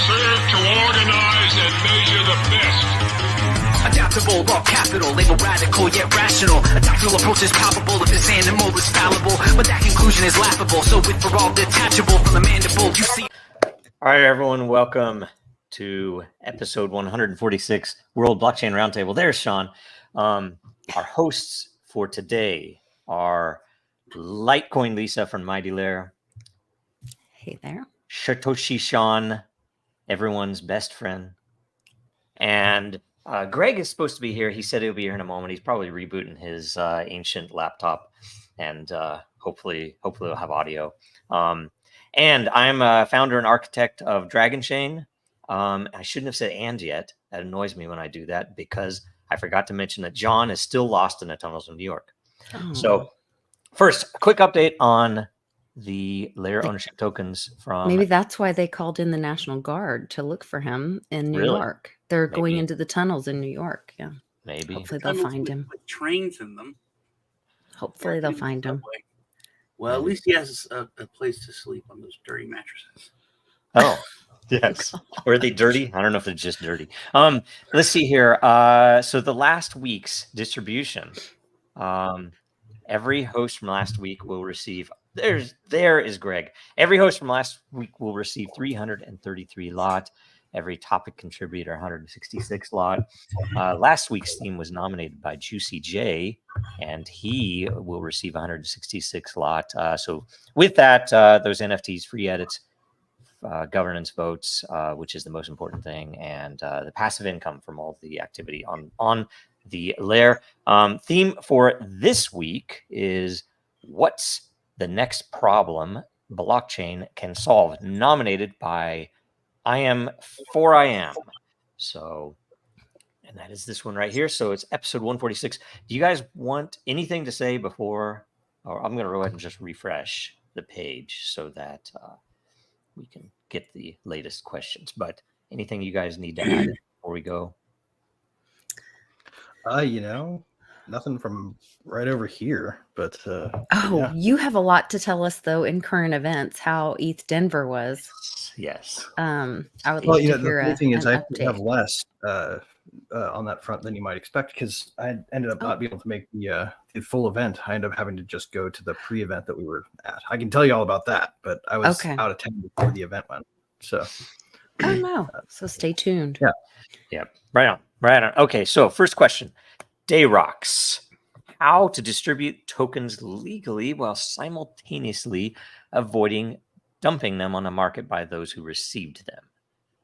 serve to organize and measure the best. Adaptable, all capital, label radical yet rational. A doctrinal approach is palpable if this animal is fallible, but that conclusion is laughable. So with for all detachable from the mandible, you see. All right, everyone, welcome to episode 146, World Blockchain Roundtable. There's Sean. Our hosts for today are Litecoin Lisa from Mighty Lair. Hey there. Satoshi Sean, everyone's best friend. And Greg is supposed to be here. He said he'll be here in a moment. He's probably rebooting his ancient laptop, and hopefully we'll have audio. And I'm a founder and architect of Dragon Chain. I shouldn't have said "and" yet. That annoys me when I do that because I forgot to mention that John is still lost in the tunnels of New York. Oh. So first, a quick update on the Lair ownership tokens from... Maybe that's why they called in the National Guard to look for him in New York. They're going into the tunnels in New York. Yeah. Maybe. Hopefully they'll find him. With trains in them. Hopefully they'll find him. Well, at least he has a place to sleep on those dirty mattresses. Oh, yes. Or are they dirty? I don't know if they're just dirty. Let's see here. So the last week's distribution, every host from last week will receive... There is Greg. Every host from last week will receive 333 lot. Every topic contributor 166 lot. Last week's theme was nominated by Juicy J, and he will receive 166 lot. So with that, those NFTs, free edits, governance votes, which is the most important thing, and the passive income from all the activity on the Lair. Theme for this week is what's the next problem blockchain can solve, nominated by I Am for I Am. So, and that is this one right here. So it's episode 146. Do you guys want anything to say before, or I'm going to go ahead and just refresh the page so that we can get the latest questions, but anything you guys need to add before we go? Nothing from right over here, but you have a lot to tell us though in current events, how ETH Denver was. Yes. I would love to hear the thing is I update. have less on that front than you might expect, because I ended up not being able to make the full event. I ended up having to just go to the pre-event that we were at. I can tell you all about that, but I was out of town before the event went. So oh no. So stay tuned. Yeah. Right on. Okay, so first question. Dayrocks, how to distribute tokens legally while simultaneously avoiding dumping them on the market by those who received them.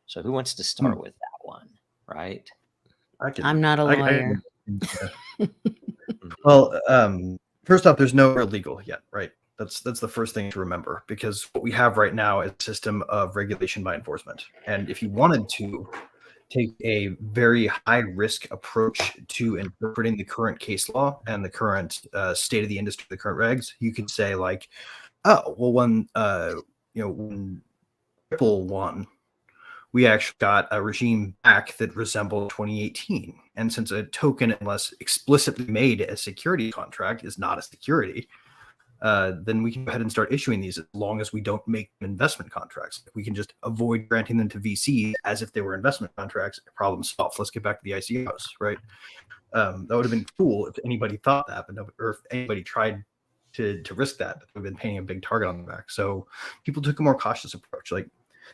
So who wants to start with that one, right? I'm not a lawyer. Well, first off, there's no illegal yet, right? That's the first thing to remember, because what we have right now is a system of regulation by enforcement. And if you wanted to take a very high risk approach to interpreting the current case law and the current state of the industry, the current regs, you could say like, oh, well, when Ripple won, we actually got a regime back that resembled 2018. And since a token, unless explicitly made a security contract, is not a security, then we can go ahead and start issuing these as long as we don't make investment contracts. We can just avoid granting them to VCs as if they were investment contracts. Problem solved. Let's get back to the ICOs, right? That would have been cool if anybody thought that, or if anybody tried to risk that. But we've been painting a big target on the back. So people took a more cautious approach. Like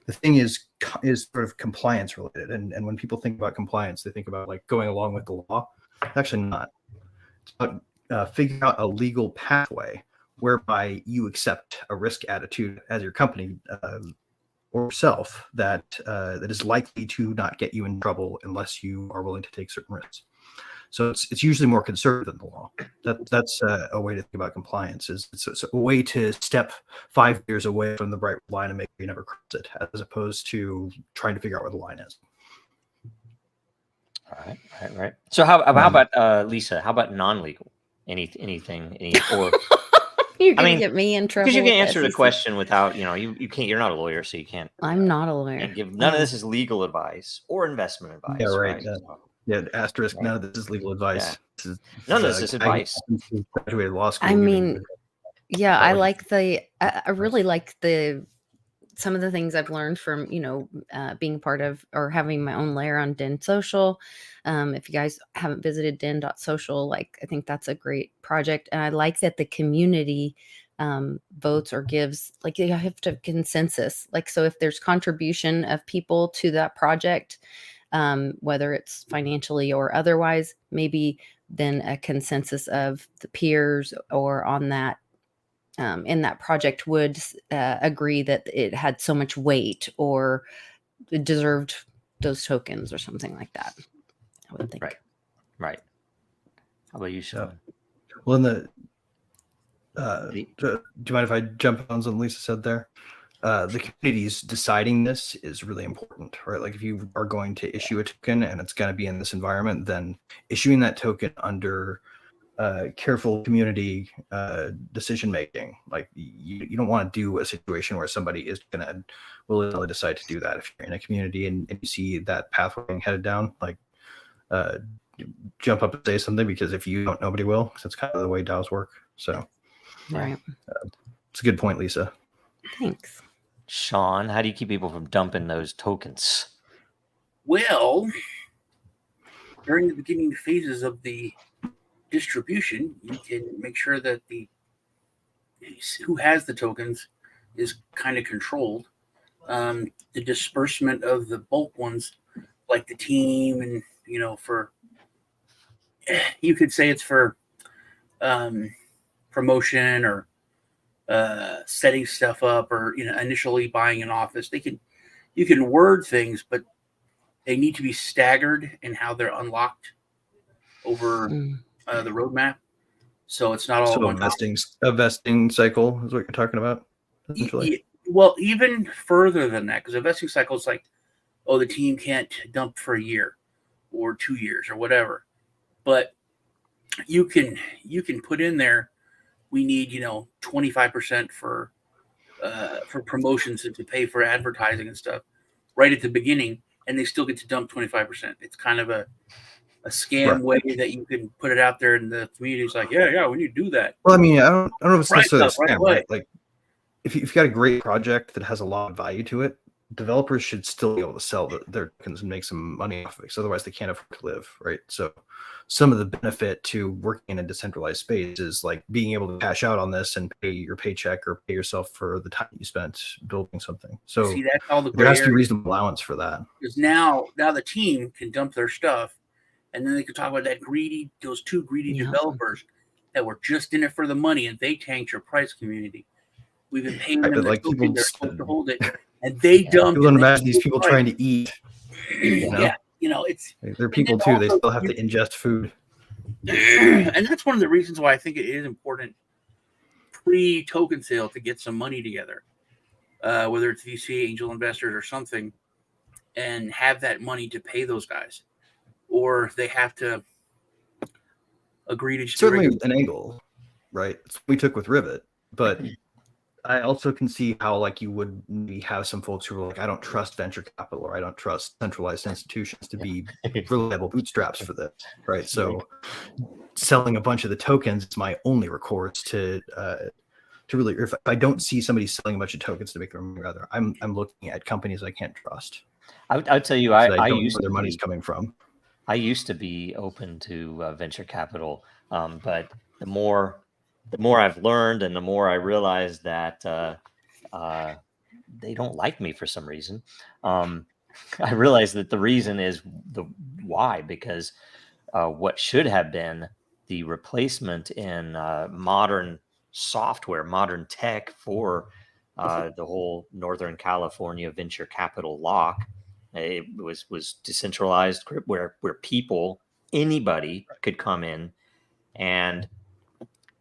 the thing is sort of compliance related. And when people think about compliance, they think about like going along with the law. It's actually not. It's about figuring out a legal pathway whereby you accept a risk attitude as your company or yourself that is likely to not get you in trouble unless you are willing to take certain risks. So it's usually more conservative than the law. That's a way to think about compliance. It's a way to step 5 years away from the bright line and make sure you never cross it, as opposed to trying to figure out where the line is. All right. So how about Lisa? How about non-legal? Anything? Or You're gonna get me in trouble because you can answer the question without, you can't. You're not a lawyer, so you can't. I'm not a lawyer. Can't give, none of this is legal advice or investment advice. Yeah, right. Asterisk. None of this is legal advice. Yeah. None of this is advice. Graduated law school. I mean, I like I really like the some of the things I've learned from, being part of or having my own lair on Den.social. If you guys haven't visited Den.social, like, I think that's a great project. And I like that the community votes or gives, like, you have to have consensus. Like, so if there's contribution of people to that project, whether it's financially or otherwise, maybe then a consensus of the peers or on that in that project would agree that it had so much weight or it deserved those tokens or something like that. I would think. Right. How about you, Sean? Well, in the do you mind if I jump on something Lisa said there? The community's deciding this is really important, right? Like if you are going to issue a token and it's going to be in this environment, then issuing that token under careful community decision making. Like you don't want to do a situation where somebody is going to willingly decide to do that. If you're in a community and you see that pathway being headed down, like jump up and say something, because if you don't, nobody will. Because that's kind of the way DAOs work. So, right. It's a good point, Lisa. Thanks. Sean, how do you keep people from dumping those tokens? Well, during the beginning phases of the distribution, you can make sure that who has the tokens is kind of controlled. The disbursement of the bulk ones, like the team, and for you could say it's for promotion or setting stuff up, or initially buying an office. You can word things, but they need to be staggered in how they're unlocked over the roadmap, so it's not all one a vesting cycle is what you're talking about. Well, even further than that, because a vesting cycle is like, the team can't dump for a year or 2 years or whatever, but you can put in there, we need 25% for promotions and to pay for advertising and stuff right at the beginning, and they still get to dump 25%. It's kind of a scam way that you can put it out there, and the community's like, yeah, we need to do that. Well, I mean, I don't know if it's necessarily a scam, right? Like, if you've got a great project that has a lot of value to it, developers should still be able to sell their tokens and make some money off of it, because otherwise they can't afford to live, right? So some of the benefit to working in a decentralized space is like being able to cash out on this and pay your paycheck or pay yourself for the time you spent building something. So see, that's all there has to be reasonable allowance for that. Because now the team can dump their stuff, and then they could talk about those two greedy developers that were just in it for the money, and they tanked your price, community. We've been paying them their token, they're supposed to hold it, and they dumped. People imagine these people trying to eat. It's they're people too. They still have to ingest food, and that's one of the reasons why I think it is important pre-token sale to get some money together, whether it's VC, angel investors, or something, and have that money to pay those guys, or they have to agree to certainly an angle, right? It's what we took with Rivet, but I also can see how like you would maybe have some folks who are like, I don't trust venture capital, or I don't trust centralized institutions to be reliable bootstraps for this, right? So selling a bunch of the tokens is my only recourse to really, if I don't see somebody selling a bunch of tokens to make their money, rather, I'm looking at companies I can't trust. I would tell you, I I don't used know where their to money's be, coming from. I used to be open to venture capital, but the more I've learned, and the more I realize that they don't like me for some reason. I realize that the reason is why, because what should have been the replacement in modern software, modern tech for the whole Northern California venture capital lock, it was decentralized, where people, anybody could come in. And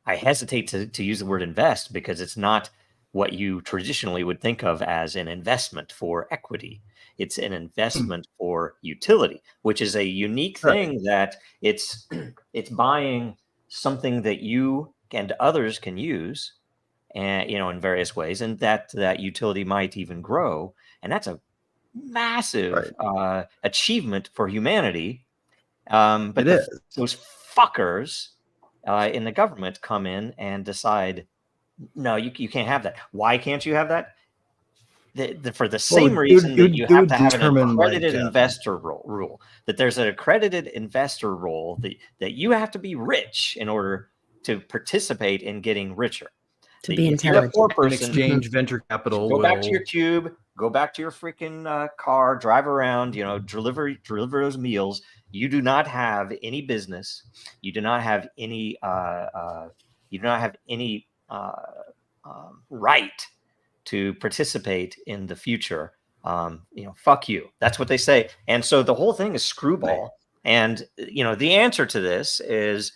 I hesitate to use the word invest, because it's not what you traditionally would think of as an investment for equity. It's an investment for utility, which is a unique thing, that it's buying something that you and others can use, and in various ways, and that utility might even grow. And that's a massive achievement for humanity. But those fuckers in the government come in and decide, no, you can't have that. Why can't you have that? for the same reason that you have to have an accredited like, investor rule, that there's an accredited investor rule that you have to be rich in order to participate in getting richer. To be If you're a intelligent. poor an person, exchange venture capital go will back to your cube, go back to your freaking car, drive around, deliver those meals. You do not have any business. You do not have any right to participate in the future. Fuck you. That's what they say. And so the whole thing is screwball. And the answer to this is,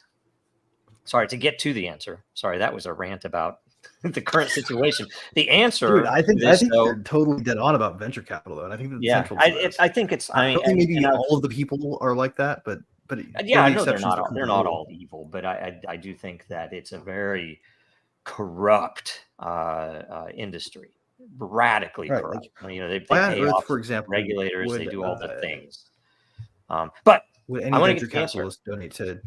to get to the answer. Sorry, that was a rant about the current situation. The answer, Dude, I think you're totally dead on about venture capital, though. And I think that central. I think it's. Maybe all of the people are like that, but yeah, I know they're not all evil, but I do think that it's a very corrupt industry, radically corrupt. They pay off, for example, regulators. They do all the things. But would any venture capitalist donate to?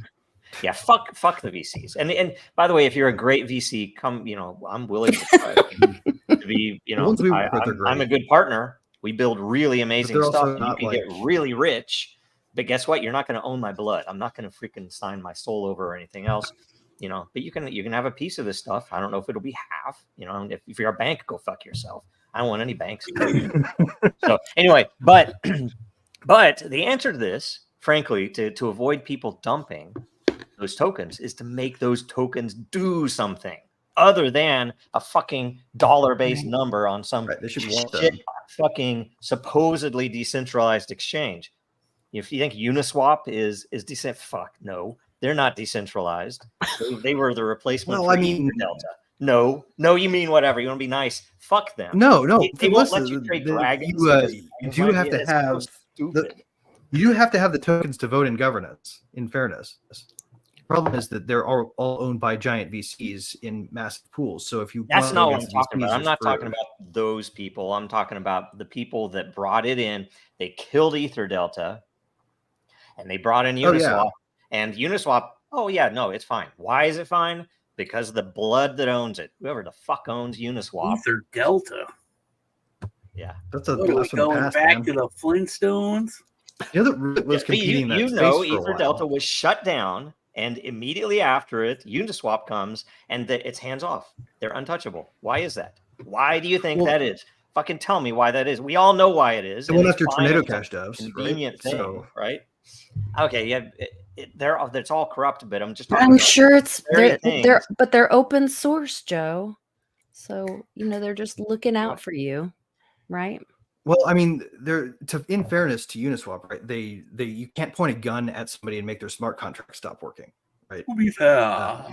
Yeah, fuck the VCs. And by the way, if you're a great VC, come. I'm willing to be. I'm a good partner. We build really amazing stuff. And you can get really rich. But guess what? You're not going to own my blood. I'm not going to freaking sign my soul over or anything else. But you can have a piece of this stuff. I don't know if it'll be half. If you're a bank, go fuck yourself. I don't want any banks. So anyway, but the answer to this, frankly, to avoid people dumping those tokens, is to make those tokens do something other than a fucking dollar-based number on some shit fucking supposedly decentralized exchange. If you think Uniswap is decent, fuck no, they're not decentralized. They were the replacement for Delta. No, you mean whatever. You want to be nice? Fuck them. No. They won't let you trade dragons. You do have to have you have to have the tokens to vote in governance. In fairness, the problem is that they're all owned by giant VCs in massive pools. So if you that's not what I'm talking about. I'm not talking about those people. I'm talking about the people that brought it in. They killed Ether Delta, and they brought in Uniswap. And Uniswap, it's fine. Why is it fine? Because of the blood that owns it. Whoever the fuck owns Uniswap. Ether Delta. Yeah. That's going back to the Flintstones. That was competing that space Ether Delta was shut down, and immediately after it, Uniswap comes, and it's hands off. They're untouchable. Why is that? Why do you think that is? Fucking tell me why that is. We all know why it is. They went after Tornado Cash devs. Convenient thing, right? Okay, yeah. It's all corrupt, but I'm just. I'm sure they're open source, Joe. So they're just looking out for you, right? Well, I mean, in fairness to Uniswap, right? You can't point a gun at somebody and make their smart contract stop working, right? To be fair,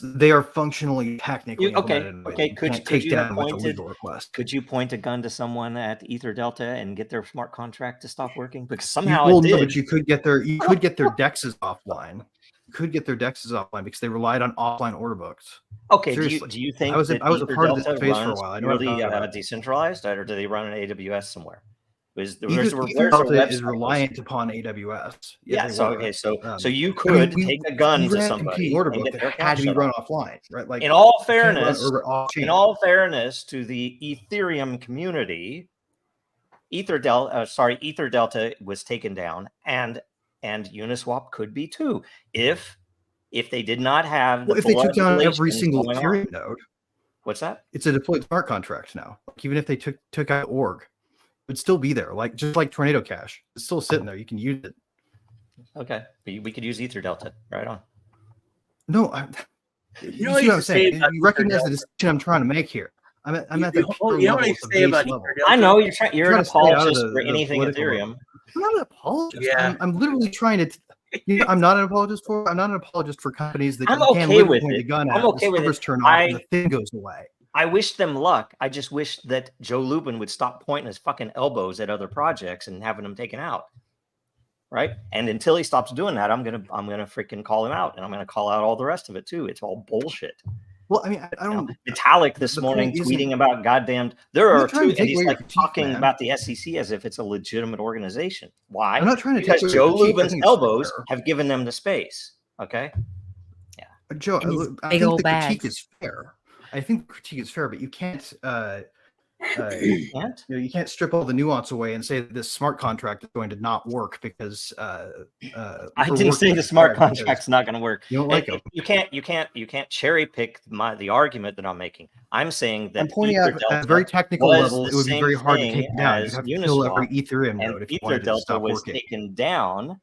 they are functionally technically okay. Could you down with a legal request. Could you point a gun to someone at Ether Delta and get their smart contract to stop working? Because somehow it did. No, but you could get their DEXs offline. You could get their DEXs offline because they relied on offline order books. Okay, do you think I was a part of this phase for a while? I know really decentralized, or do they run an AWS somewhere? Ether Delta is reliant upon AWS. Yeah. So you could take a gun to somebody order book that had to be run offline, right? Like in all fairness to the Ethereum community, Ether Delta was taken down, and Uniswap could be too if they did not have. If they took down every single Ethereum node. What's that? It's a deployed smart contract now. Even if they took out org, it would still be there, just like Tornado Cash. It's still sitting there. You can use it. Okay, we could use Ether Delta. Right on. No, you see what I'm saying? You recognize the distinction I'm trying to make here. I'm at the level. I know you're an apologist for anything Ethereum. I'm not an apologist. Yeah. I'm literally trying to. I'm not an apologist for companies that I'm you can't okay with point it. the gun I'm at. okay the with servers it. turn off and the thing goes away. I wish them luck. I just wish that Joe Lubin would stop pointing his fucking elbows at other projects and having them taken out. Right. And until he stops doing that, I'm gonna freaking call him out, and I'm gonna call out all the rest of it too. It's all bullshit. Well, I mean, I don't. Vitalik this morning tweeting about goddamn. There are two, and he's talking about the SEC as if it's a legitimate organization. Why? I'm not trying to because Joe Lubin's elbows have given them the space. Okay. Yeah. Joe, I think the critique is fair. I think the critique is fair, but you can't Can't? You can't strip all the nuance away and say that this smart contract is going to not work because I didn't say the smart contract's not going to work. You don't like them. You can't cherry pick the argument that I'm making. I'm saying that I'm pointing out at a very technical was level, the it would be same very hard to thing take down. as You'd have to kill every Uniswap, Ethereum and node if you Ether wanted it to Delta stop was working. taken down,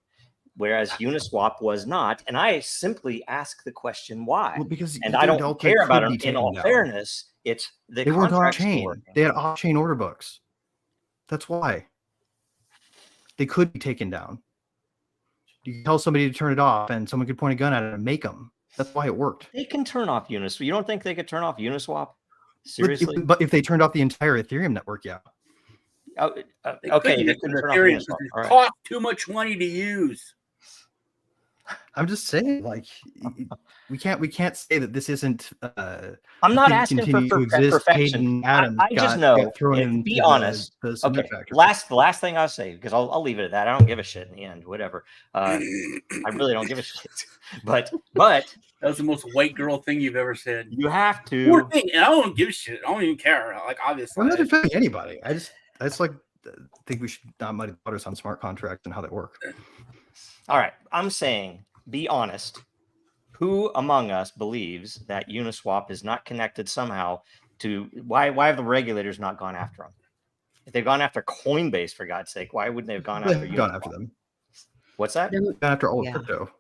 whereas Uniswap was not. And I simply ask the question why. Well, because And Ether I don't Delta care about could be it. In taken all down. fairness, it's the They weren't on contract's chain. working. They had off-chain order books. That's why they could be taken down. You can tell somebody to turn it off, and someone could point a gun at it and make them. That's why it worked. They can turn off Uniswap. You don't think they could turn off Uniswap? Seriously? But if they turned off the entire Ethereum network, yeah. Okay, they couldn't can use turn off Ethereum Uniswap. because All it right. cost too much money to use. I'm just saying, like, we can't say that this isn't. I'm not thing asking for continue to exist. perfection. Hayden Adams I just got know. thrown If, into be honest. the cement Okay. factory. The last thing I'll say, because I'll leave it at that. I don't give a shit in the end. Whatever. I really don't give a shit. But that was the most white girl thing you've ever said. you have to. Poor thing, and I don't give a shit. I don't even care. Like, obviously, I'm not defending anybody. I just like think we should not muddy the waters on smart contracts and how they work. All right. I'm saying, be honest. Who among us believes that Uniswap is not connected somehow to why have the regulators not gone after them? If they've gone after Coinbase, for God's sake, why wouldn't they have gone after They've Uniswap? gone after them. What's that? Gone after all Yeah. crypto.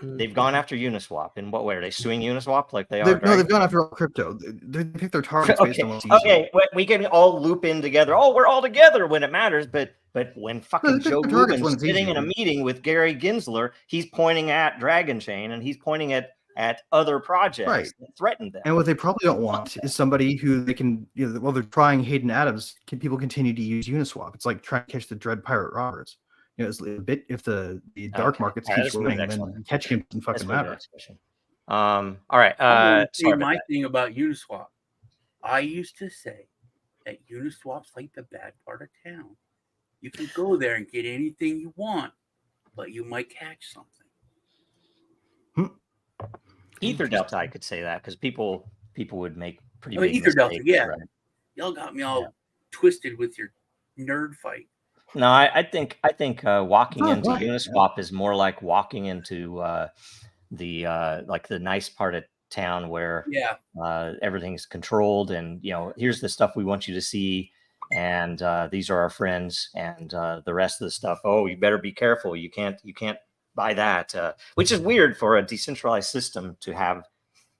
They've gone after Uniswap. In what way? Are they suing Uniswap like they are? They've gone after all crypto. They pick their targets based on what's easy. Okay, we can all loop in together. Oh, we're all together when it matters. But when fucking they pick Joe their targets when Rubin's it's sitting in a easy. meeting with Gary Gensler, he's pointing at Dragon Chain and he's pointing at other projects Right. that threaten them. And what they probably don't want is somebody who they can, while they're trying Hayden Adams, people continue to use Uniswap. It's like trying to catch the Dread Pirate Roberts. It's a bit if the dark markets All right, keep let's move to the swinging, next then one. catching him doesn't fucking matter. Next question. All right. I'm Sorry say my about thing about Uniswap. I used to say that Uniswap's like the bad part of town. You can go there and get anything you want, but you might catch something. Ether Delta, I could say that because people would make pretty I mean, big Ether Delta, mistakes, yeah. right? Y'all got me all twisted with your nerd fight. No, I think walking Oh, into right. Uniswap is more like walking into the nice part of town where Yeah. everything's controlled, and here's the stuff we want you to see, and these are our friends, and the rest of the stuff. Oh, you better be careful. You can't buy that, which is weird for a decentralized system to have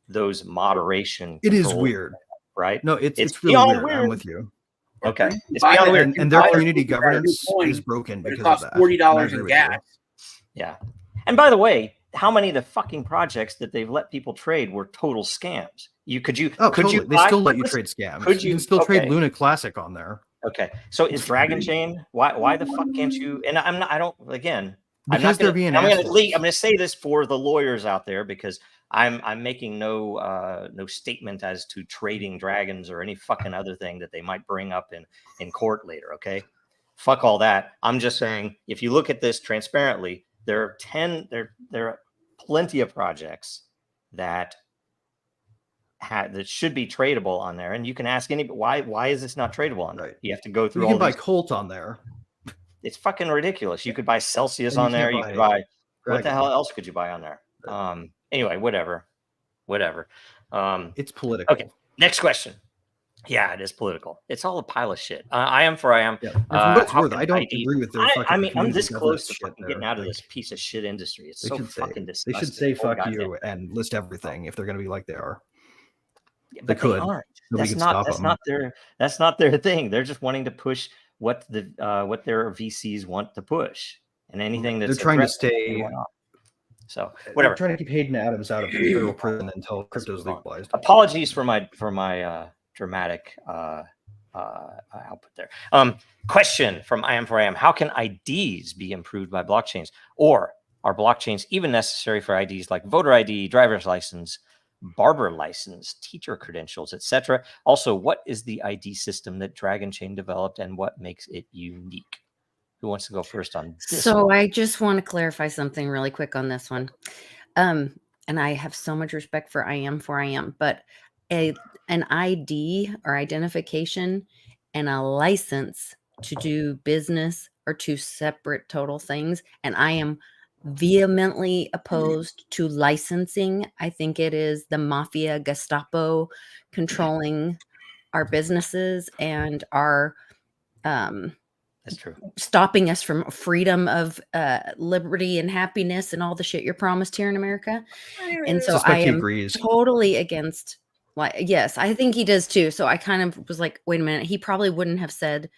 those moderation. It is controls, weird, right? No, it's really beyond weird. I'm with you. Okay, it's Buy beyond that weird. And their $2 community you got a new governance coin, is broken but it because costs of that. $40 And I in agree with gas. Yeah. And by the way, how many of the fucking projects that they've let people trade were total scams? Could you Totally. They buy- still let you listen, trade scams. could You you- can still okay. trade Luna Classic on there. Okay. So is Dragon Chain, why the fuck can't you? And I'm Because they're being assholes. I'm going to say this for the lawyers out there because I'm making no statement as to trading dragons or any fucking other thing that they might bring up in court later. Okay. Fuck all that. I'm just saying, if you look at this transparently, there are plenty of projects that should be tradable on there, and you can ask anybody why is this not tradable on there? Right. You have to go through You all can buy these. Colt on there. It's fucking ridiculous. You could buy Celsius And you on there. can't You could buy buy what the Dragon. hell else could you buy on there? Anyway, whatever. It's political. Okay. Next question. Yeah, it is political. It's all a pile of shit. I am. Yeah. And for what it's how worth, can I don't ID agree with their I fucking mean, I'm community this close governance to shit fucking getting there. out of Like, this piece of shit industry. It's They so should say fucking it. disgusting. They should say Oh, fuck goddamn. you and list everything if they're going to be like they are. But They could. aren't. Nobody That's can not. stop That's them. not their. That's not their thing. They're just wanting to push what their VCs want to push, and anything that's They're trying to a threat, they stay. want off. So They're whatever. trying to keep Hayden Adams out of federal prison until crypto's legalized. Apologies for my dramatic output there. Question from I am. How can IDs be improved by blockchains, or are blockchains even necessary for IDs like voter ID, driver's license, barber license, teacher credentials, etc.? Also, what is the ID system that Dragon Chain developed, and what makes it unique? Who wants to go first on this? So I just want to clarify something really quick on this one. And I have so much respect for I am, but an ID or identification and a license to do business are two separate total things. And I am vehemently opposed to licensing. I think it is the mafia, Gestapo controlling our businesses and our That's true. stopping us from freedom of liberty and happiness and all the shit you're promised here in America. And so I Suspect he am agrees. totally against, like, yes, I think he does too. So I kind of was like, wait a minute, he probably wouldn't have said,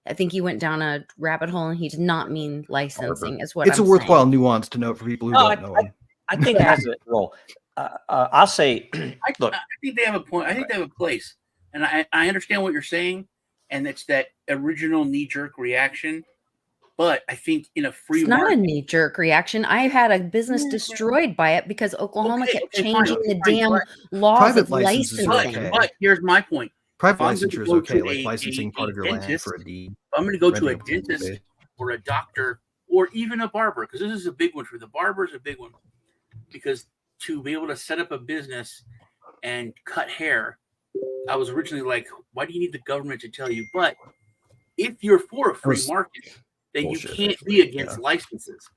I think he went down a rabbit hole and he did not mean licensing is what It's I'm a worthwhile saying. nuance to note for people who No, don't know him. I think it has a role. I'll say, look, I think they have a point. I think they have a place, and I understand what you're saying, and it's that original knee jerk reaction. But I think in a free It's not market, a knee jerk reaction. I had a business destroyed by it because Oklahoma kept changing the damn laws Private of licenses are licensing. okay. but here's my point. Private I'm gonna licensure is go okay, to like a licensing part of your land dentist, for a deed. if I'm going to go to a renting a dentist space. or a doctor or even a barber, because this is a big one for the barber is a big one, because to be able to set up a business and cut hair, I was originally like, why do you need the government to tell you? But if you're for a free was market, then bullshit, you can't actually, be against yeah. licenses,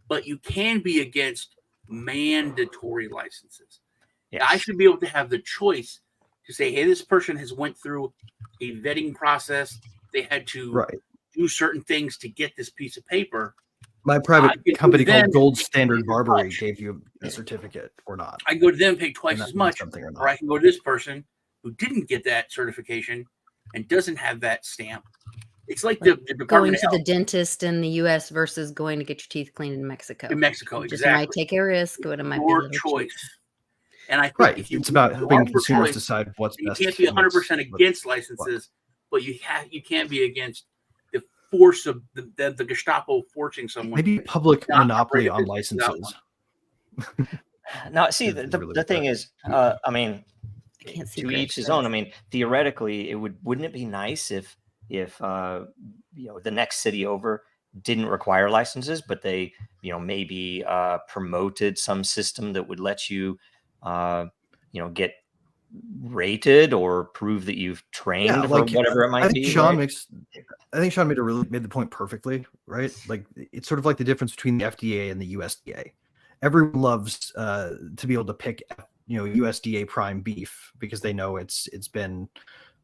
but you can be against mandatory licenses. yes. I should be able to have the choice to say, hey, this person has went through a vetting process. They had to Right. do certain things to get this piece of paper. My I private could company do them called Gold and Standard pay Barbery much. gave you a certificate or not. I can go to them, pay twice And that as means much, something or or not. I can go to this person who didn't get that certification and doesn't have that stamp. It's like the Department Going of to the Health dentist in the U.S. versus going to get your teeth cleaned in Mexico. in Mexico. You just might Exactly. take a risk, but it might be a Your little cheap. choice. And I think Right. if you It's about helping are for consumers choice, decide what's you best. can't be and what's- 100% against licenses, but you can't be against the force of the Gestapo forcing someone. Maybe public not monopoly operate a on business without licenses. Now, see, is the, really the what thing that is, I mean, I can't see to Greg's each his face. own. I mean, theoretically, wouldn't it be nice if the next city over didn't require licenses, but they maybe promoted some system that would let you get rated or prove that you've trained for whatever it might I think be. Sean right? made the point perfectly, right? Like it's sort of like the difference between the FDA and the USDA. Everyone loves to be able to pick USDA prime beef because they know it's been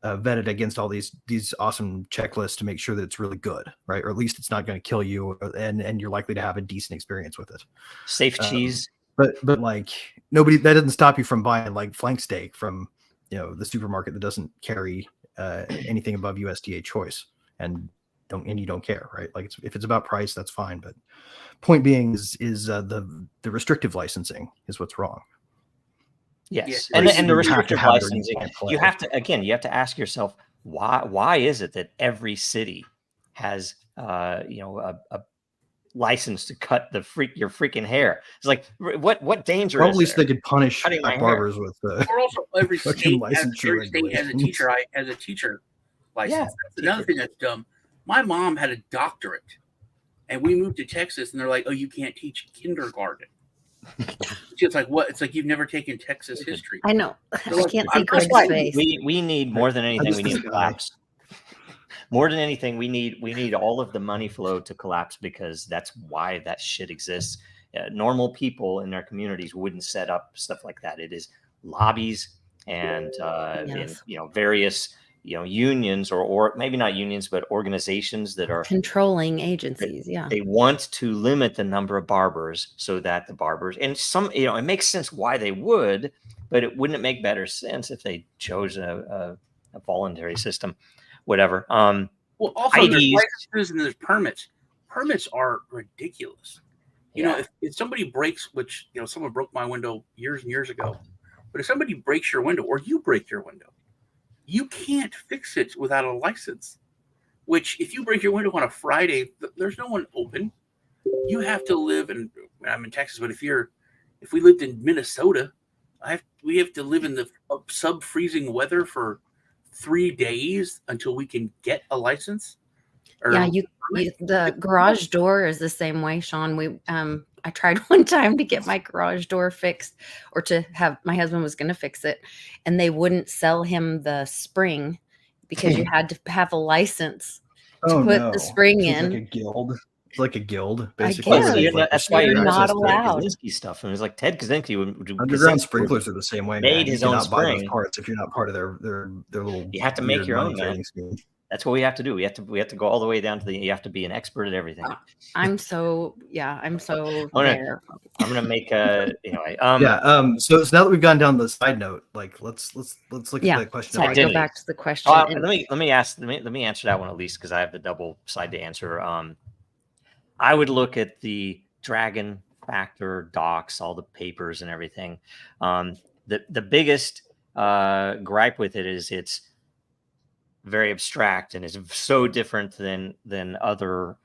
vetted against all these awesome checklists to make sure that it's really good, right? Or at least it's not going to kill you, and you're likely to have a decent experience with it. Safe cheese. But like that doesn't stop you from buying like flank steak from the supermarket that doesn't carry anything above USDA choice and you don't care, right? Like if it's about price, that's fine. But point being is the restrictive licensing is what's wrong. Yes, Yeah, and the you have to restrictive have it or you licensing, can't play. you have to ask yourself why is it that every city has a license to cut your freaking hair? It's like what danger Probably is so there? they could punish Cutting my hair. barbers with Or also every fucking state has licensure a teacher license. Yeah, That's another thing that's dumb. My mom had a doctorate, and we moved to Texas, and they're like, "Oh, you can't teach kindergarten." It's like what? It's like you've never taken Texas history. I know. I can't see I'm Greg's just like, face. we need more than anything. We need this to guy. collapse. More than anything, we need all of the money flow to collapse because that's why that shit exists. Normal people in their communities wouldn't set up stuff like that. It is lobbies and Yes. various unions or maybe not unions but organizations that are Controlling agencies. Yeah. they want to limit the number of barbers so that the barbers and some it makes sense why they would, but wouldn't it make better sense if they chose a voluntary system, whatever. Well, also there's IDs. licenses and there's permits. Permits are ridiculous. If somebody breaks, which someone broke my window years and years ago, but if somebody breaks your window or you break your window, you can't fix it without a license. Which, if you break your window on a Friday, there's no one open. You have to live in. I'm in Texas, but if we lived in Minnesota, we have to live in the sub-freezing weather for 3 days until we can get a license. Yeah, the garage door is the same way, Sean. We I tried one time to get my garage door fixed, or to have, my husband was going to fix it, and they wouldn't sell him the spring because you had to have a license to put the spring So in. it's like a guild. It's like a guild, I basically. Well, guess. where so they, you're like, that's why you're You're not not Ted allowed. Kaczynski stuff. And it was like Ted Kaczynski Underground Kaczynski sprinklers are the same way, made man. his You own cannot buy those spring. parts if you're not part of their little. You have to make weird your money own, man. trading scheme. That's what we have to do. We have to go all the way down to you have to be an expert at everything. I'm so there. I'm gonna make anyway. So now that we've gone down the side note, like let's look at the question. Sorry, of go identity. back to the question. Let me answer that one at least, because I have the double side to answer. I would look at the Dragon Factor docs, all the papers and everything. The biggest gripe with it is it's very abstract and is so different than other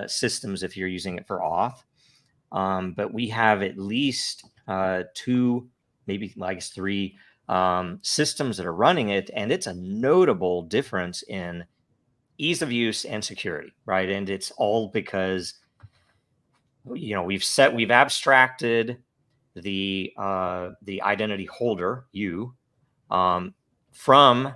systems if you're using it for auth. But we have at least 2, maybe like 3 systems that are running it, and it's a notable difference in ease of use and security, right? And it's all because we've abstracted the identity holder, you, from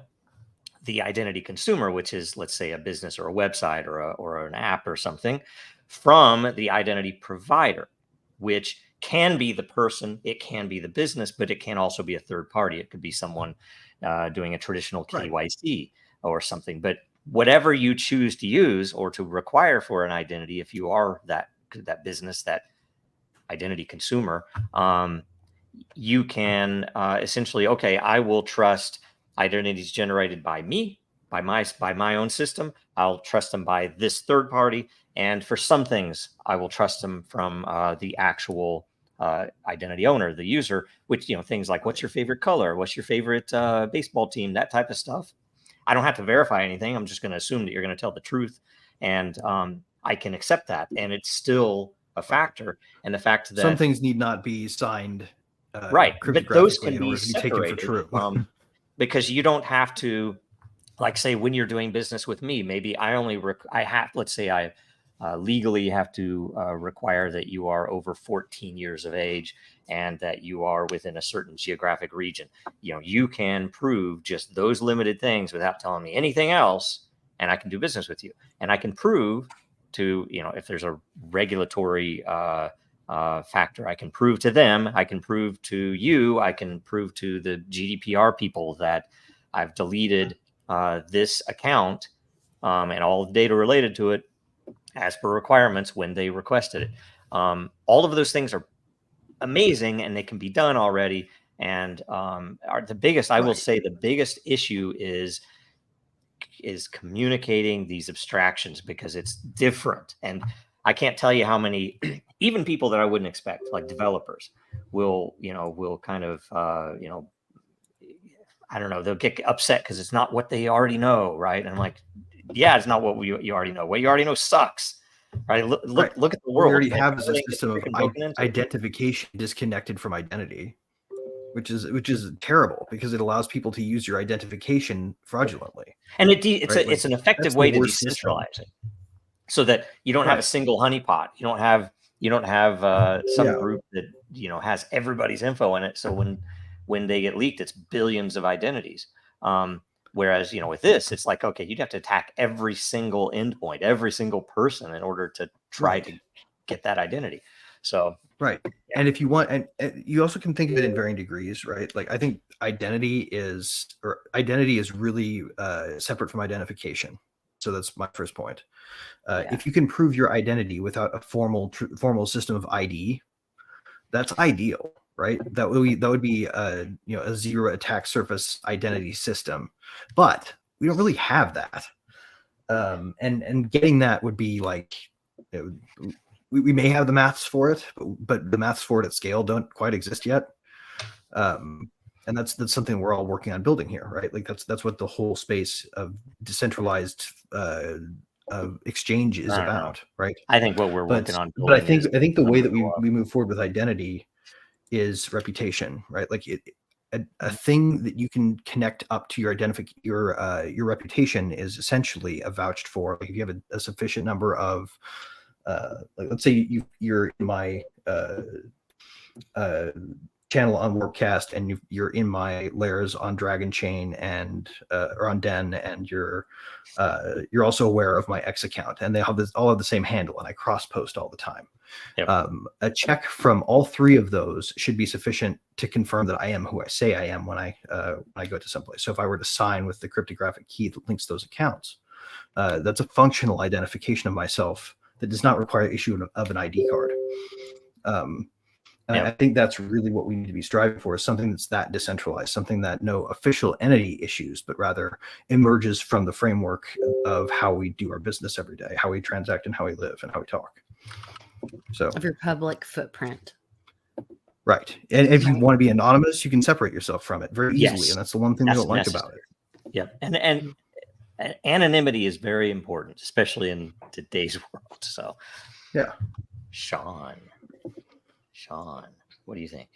the identity consumer, which is, let's say, a business or a website or an app or something, from the identity provider, which can be the person, it can be the business, but it can also be a third party. It could be someone doing a traditional KYC or something. But whatever you choose to use or to require for an identity, if you are that business, that identity consumer, you can essentially, okay, I will trust identities generated by me, by my own system. I'll trust them by this third party, and for some things, I will trust them from the actual identity owner, the user. Which, things like, what's your favorite color, what's your favorite baseball team, that type of stuff. I don't have to verify anything. I'm just going to assume that you're going to tell the truth, and I can accept that, and it's still a factor. And the fact that some things need not be signed, right, but those can be separated, taken for true. Because you don't have to, like, say, when you're doing business with me, maybe I only let's say I legally have to require that you are over 14 years of age and that you are within a certain geographic region. You can prove just those limited things without telling me anything else, and I can do business with you. And I can prove to, if there's a regulatory factor, I can prove to them, I can prove to you, I can prove to the GDPR people that I've deleted this account and all the data related to it as per requirements when they requested it. All of those things are amazing, and they can be done already. And are the biggest, I will say, the biggest issue is communicating these abstractions, because it's different. And I can't tell you how many, even people that I wouldn't expect, like developers, will kind of, I don't know, they'll get upset because it's not what they already know, right? And I'm like, yeah, it's not what you already know. What you already know sucks, right? Look at the world. We already have a system of identification disconnected from identity, which is terrible, because it allows people to use your identification fraudulently. And it's an effective way to decentralize it, so that you don't have a single honeypot. You don't have some group that has everybody's info in it. So when they get leaked, it's billions of identities. Whereas with this, it's like, okay, you'd have to attack every single endpoint, every single person, in order to try to get that identity. So and if you want, and you also can think of it in varying degrees, right? Like, I think identity is really separate from identification. So that's my first point. If you can prove your identity without a formal system of ID, that's ideal, right? That would be a zero attack surface identity system, but we don't really have that. And getting that would be like, we may have the maths for it, but the maths for it at scale don't quite exist yet. And that's something we're all working on building here, right? Like that's what the whole space of decentralized exchange is about, right? I think what we're working on, but I think the way that we move forward with identity is reputation, right? Like a thing that you can connect up to your your reputation is essentially a vouched for. Like, if you have a sufficient number of like let's say you're in my channel on Warpcast, and you're in my lairs on Dragon Chain and or on Den, and you're also aware of my X account, and they all have the same handle, and I cross post all the time. Yep. A check from all three of those should be sufficient to confirm that I am who I say I am when I go to someplace. So if I were to sign with the cryptographic key that links those accounts, that's a functional identification of myself that does not require issue of an ID card. And I think that's really what we need to be striving for, is something that's that decentralized, something that no official entity issues, but rather emerges from the framework of how we do our business every day, how we transact and how we live and how we talk. So Of your public footprint. Right. And if you want to be anonymous, you can separate yourself from it very easily. Yes. And that's the one thing we don't like about it. Yeah. And anonymity is very important, especially in today's world. So yeah. Sean, what do you think?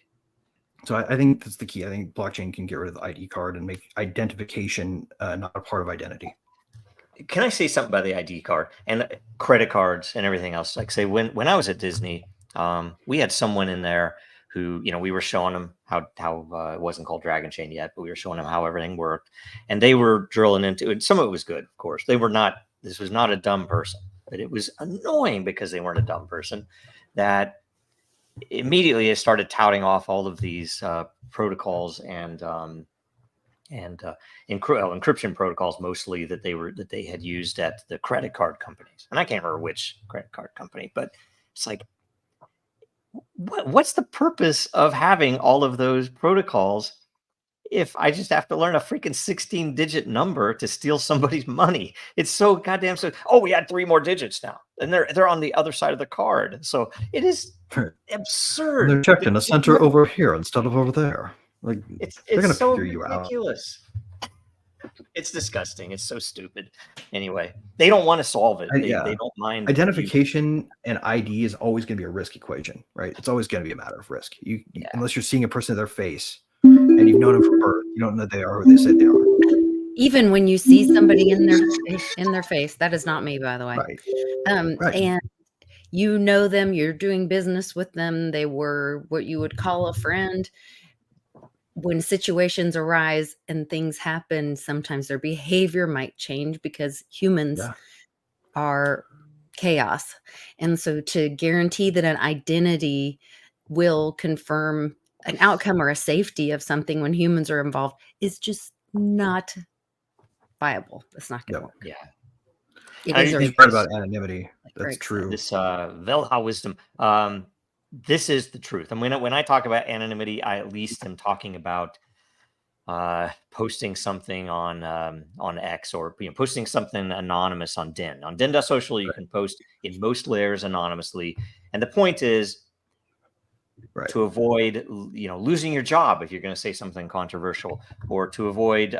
So I think that's the key. I think blockchain can get rid of the ID card and make identification not a part of identity. Can I say something about the ID card and credit cards and everything else? Like, say, when I was at Disney, we had someone in there who, we were showing them how it wasn't called Dragon Chain yet, but we were showing them how everything worked, and they were drilling into it. Some of it was good, of course. This was not a dumb person, but it was annoying because they weren't a dumb person. That immediately they started touting off all of these protocols and encryption protocols, mostly that they had used at the credit card companies. And I can't remember which credit card company, but it's like, what's the purpose of having all of those protocols if I just have to learn a freaking 16-digit number to steal somebody's money? It's so goddamn we add 3 more digits now, and they're on the other side of the card. So it is absurd. They're checked in a center over here instead of over there. Like, they're gonna so figure you ridiculous. It's disgusting. It's so stupid. Anyway, they don't want to solve it. They don't mind. Identification and ID is always going to be a risk equation, right? It's always going to be a matter of risk. Unless you're seeing a person in their face and you've known them from birth, you don't know they are who they say they are. Even when you see somebody in their face, that is not me, by the way. Right. Right. And you know them, you're doing business with them. They were what you would call a friend. When situations arise and things happen, sometimes their behavior might change because humans are chaos. And so to guarantee that an identity will confirm an outcome or a safety of something when humans are involved is just not viable. It's not going to work. Yeah. It is right about anonymity. That's true. This Velha wisdom. This is the truth. And when I talk about anonymity, I at least am talking about posting something on X, or posting something anonymous on Den. On Den.social, you can post in most layers anonymously, and the point is to avoid losing your job if you're going to say something controversial, or to avoid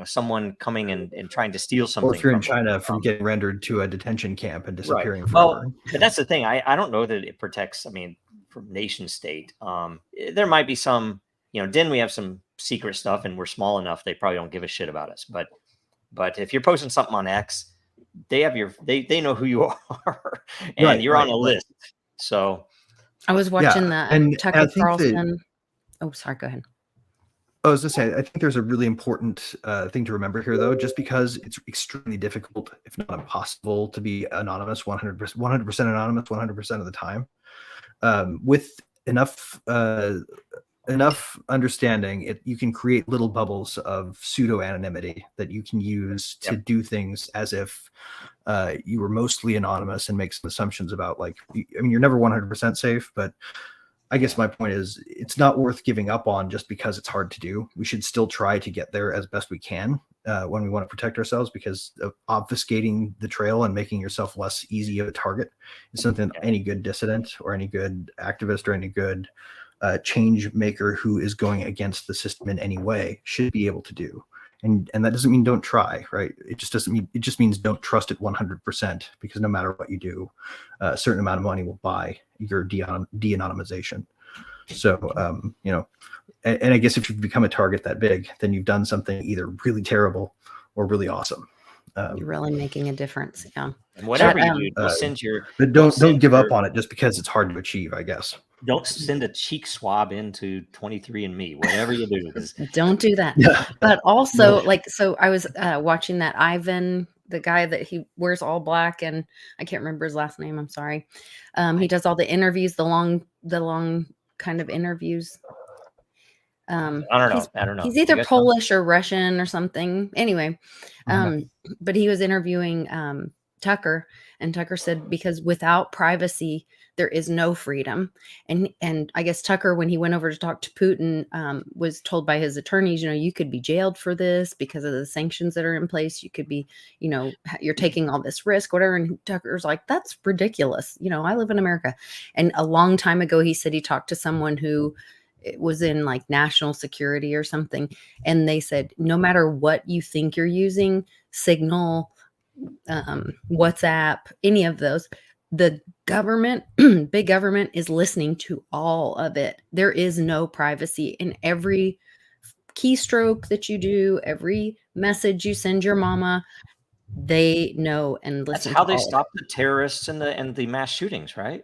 someone coming and trying to steal something. Or if you're in China, from getting rendered to a detention camp and disappearing forever. Well, but that's the thing. I don't know that it protects. I mean, from nation state, there might be some. Den, we have some secret stuff, and we're small enough they probably don't give a shit about us. But if you're posting something on X, they have they know who you are, and you're on a list. So I was watching the Tucker Carlson. Oh, sorry. Go ahead. I was just saying, I think there's a really important thing to remember here, though. Just because it's extremely difficult, if not impossible, to be anonymous 100% anonymous 100% of the time, with enough understanding, you can create little bubbles of pseudo anonymity that you can use to do things as if you were mostly anonymous, and make some assumptions about, like, you're never 100% safe, but I guess my point is it's not worth giving up on just because it's hard to do. We should still try to get there as best we can when we want to protect ourselves, because of obfuscating the trail and making yourself less easy of a target is something any good dissident or any good activist or any good change maker who is going against the system in any way should be able to do. And that doesn't mean don't try, right? It just means don't trust it 100%, because no matter what you do, a certain amount of money will buy your de-anonymization. So, and I guess if you've become a target that big, then you've done something either really terrible or really awesome. You're really making a difference. Yeah. And whatever That, you do, don't send your but don't give up on it just because it's hard to achieve, I guess. don't send a cheek swab into 23andMe. Whatever you do, 'cause Don't do that. Yeah. But also, like, so I was watching that Ivan, the guy that he wears all black, and I can't remember his last name. I'm sorry. He does all the interviews, the long kind of interviews. I don't know. He's You either guys know? Polish or Russian or something. Anyway, but he was interviewing Tucker, and Tucker said because without privacy there is no freedom. And I guess Tucker, when he went over to talk to Putin, was told by his attorneys, you could be jailed for this because of the sanctions that are in place. You could be, you're taking all this risk, whatever. And Tucker's like, that's ridiculous. I live in America. And a long time ago, he said he talked to someone who was in like national security or something. And they said, no matter what you think you're using, Signal, WhatsApp, any of those, the government, big government, is listening to all of it. There is no privacy in every keystroke that you do, every message you send your mama. They know and listen. That's how to they all stop the terrorists and the mass shootings, right?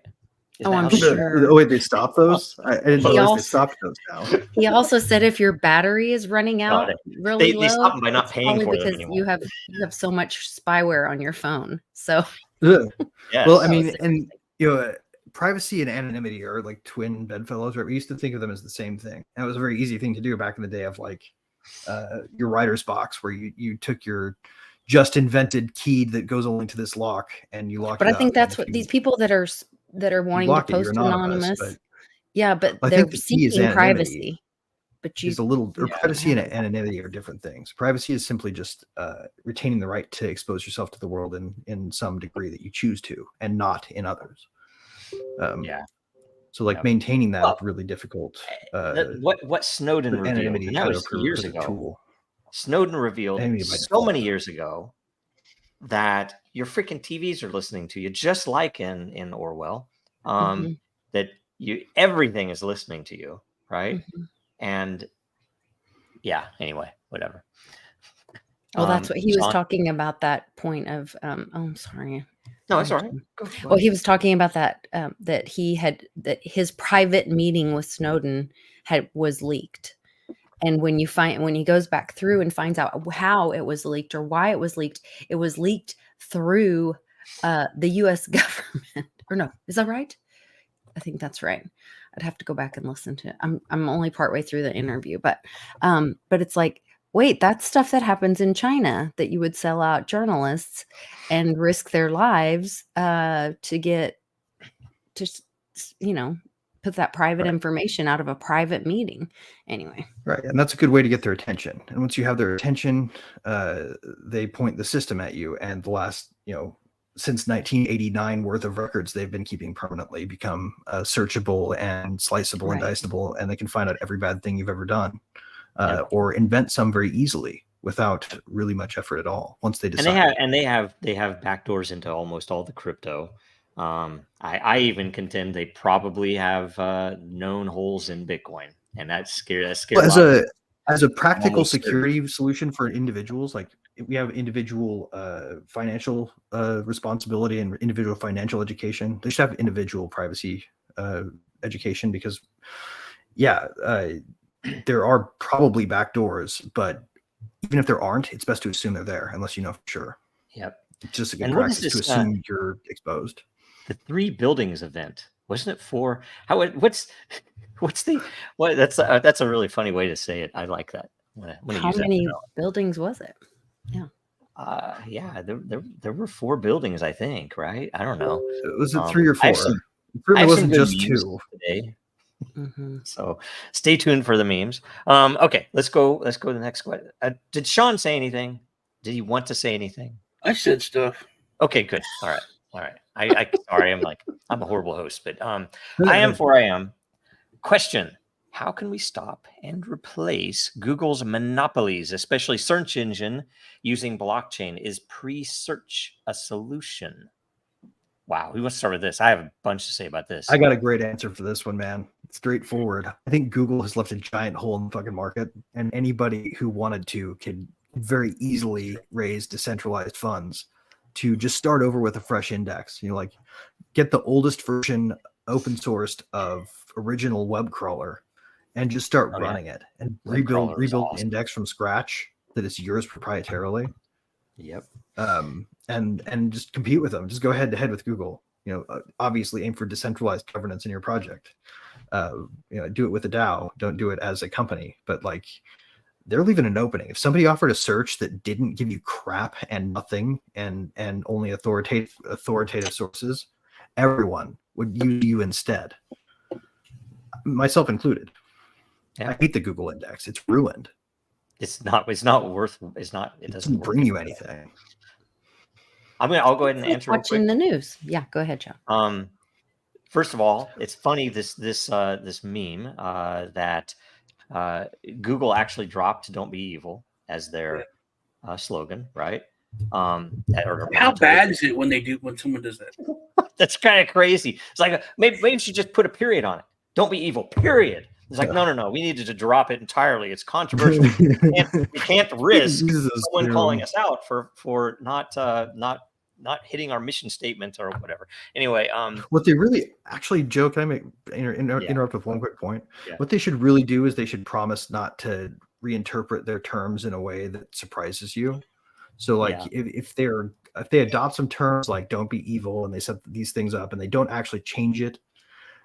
Isn't Oh, that I'm how they do it? sure. Oh, wait, they stopped those? I didn't He realize also- they stopped those now. He also said if your battery is running out really they low, stop them by not it's paying probably for them because anymore. you have so much spyware on your phone. So Ugh. Yes. Well, I That was mean, and privacy and anonymity are like twin bedfellows, right? We used to think of them as the same thing. And it was a very easy thing to do back in the day of like your writer's box, where you took your just invented key that goes only to this lock and you lock but it I think up. that's And what if these people that are wanting to block it, you're post anonymous, anonymous. but Yeah, but I they're think the key is seeking anonymity. privacy. But you Is a little, or Yeah. privacy and anonymity are different things. Privacy is simply just retaining the right to expose yourself to the world in some degree that you choose to, and not in others. Yeah. So like Yeah. maintaining that Well, is really difficult. What Snowden But revealed, anonymity and is that kind was of a years perfect ago. tool. Snowden revealed Anonymity by so default. many years ago that your freaking TVs are listening to you, just like in Orwell. Mhm. That everything is listening to you, right? Mhm. And yeah, anyway, whatever. Well, that's what he was Sean? talking about, that point of oh, I'm sorry. No, it's all right. Go Well, he was talking about that that his private meeting with Snowden was leaked. And when he goes back through and finds out how it was leaked or why it was leaked through the US government. Or no, is that right? I think that's right. I'd have to go back and listen to it. I'm only partway through the interview, but it's like, wait, that's stuff that happens in China, that you would sell out journalists and risk their lives to get put that private information out of a private meeting. Anyway. Right. And that's a good way to get their attention. And once you have their attention, they point the system at you. And the last, since 1989 worth of records they've been keeping permanently become searchable and sliceable and Right. diceable, and they can find out every bad thing you've ever done, or invent some very easily without really much effort at all. Once they decide, and they have backdoors into almost all the crypto. I even contend they probably have known holes in Bitcoin, and that's scary. Well, as a practical almost security solution for individuals, like we have individual financial responsibility and individual financial education. They should have individual privacy education, because there are probably backdoors, but even if there aren't, it's best to assume they're there unless you know for sure. Yep. It's just a good And what is practice to this, assume you're exposed. The 3 buildings event, wasn't it for what's the what? That's a really funny way to say it. I like that. How many buildings was it? Yeah, there were 4 buildings, I think, right? I don't know. Was it 3 or 4? I It certainly wasn't just 2. today. Mm-hmm. So stay tuned for the memes. Okay, let's go to the next question. Did Sean say anything? Did he want to say anything? I said stuff. Okay, good. All right. I sorry, I'm a horrible host, but I am for I am. Question: how can we stop and replace Google's monopolies, especially search engine using blockchain? Is pre-search a solution? Wow, who wants to start with this? I have a bunch to say about this. I got a great answer for this one, man. It's straightforward. I think Google has left a giant hole in the fucking market, and anybody who wanted to could very easily raise decentralized funds to just start over with a fresh index. Like get the oldest version open sourced of original web crawler and just start running it and rebuild an index from scratch that is yours proprietarily. Yep. And just compete with them. Just go head to head with Google. Obviously aim for decentralized governance in your project. Do it with a DAO. Don't do it as a company. But like, they're leaving an opening. If somebody offered a search that didn't give you crap and nothing and only authoritative sources, everyone would use you instead, myself included. I hate the Google index. It's ruined. It doesn't bring you anything. I'll go ahead and answer. Watching the news. Yeah, go ahead, Joe. First of all, it's funny this meme that Google actually dropped "Don't be evil" as their slogan, right? How bad is it when someone does that? That's kind of crazy. It's like maybe you should just put a period on it. Don't be evil. Period. It's like no. We needed to drop it entirely. It's controversial. We can't risk someone calling us out for not hitting our mission statement or whatever. Anyway, what they really actually, Joe, can I interrupt with one quick point? Yeah. What they should really do is they should promise not to reinterpret their terms in a way that surprises you. So like if they adopt some terms like "don't be evil" and they set these things up and they don't actually change it,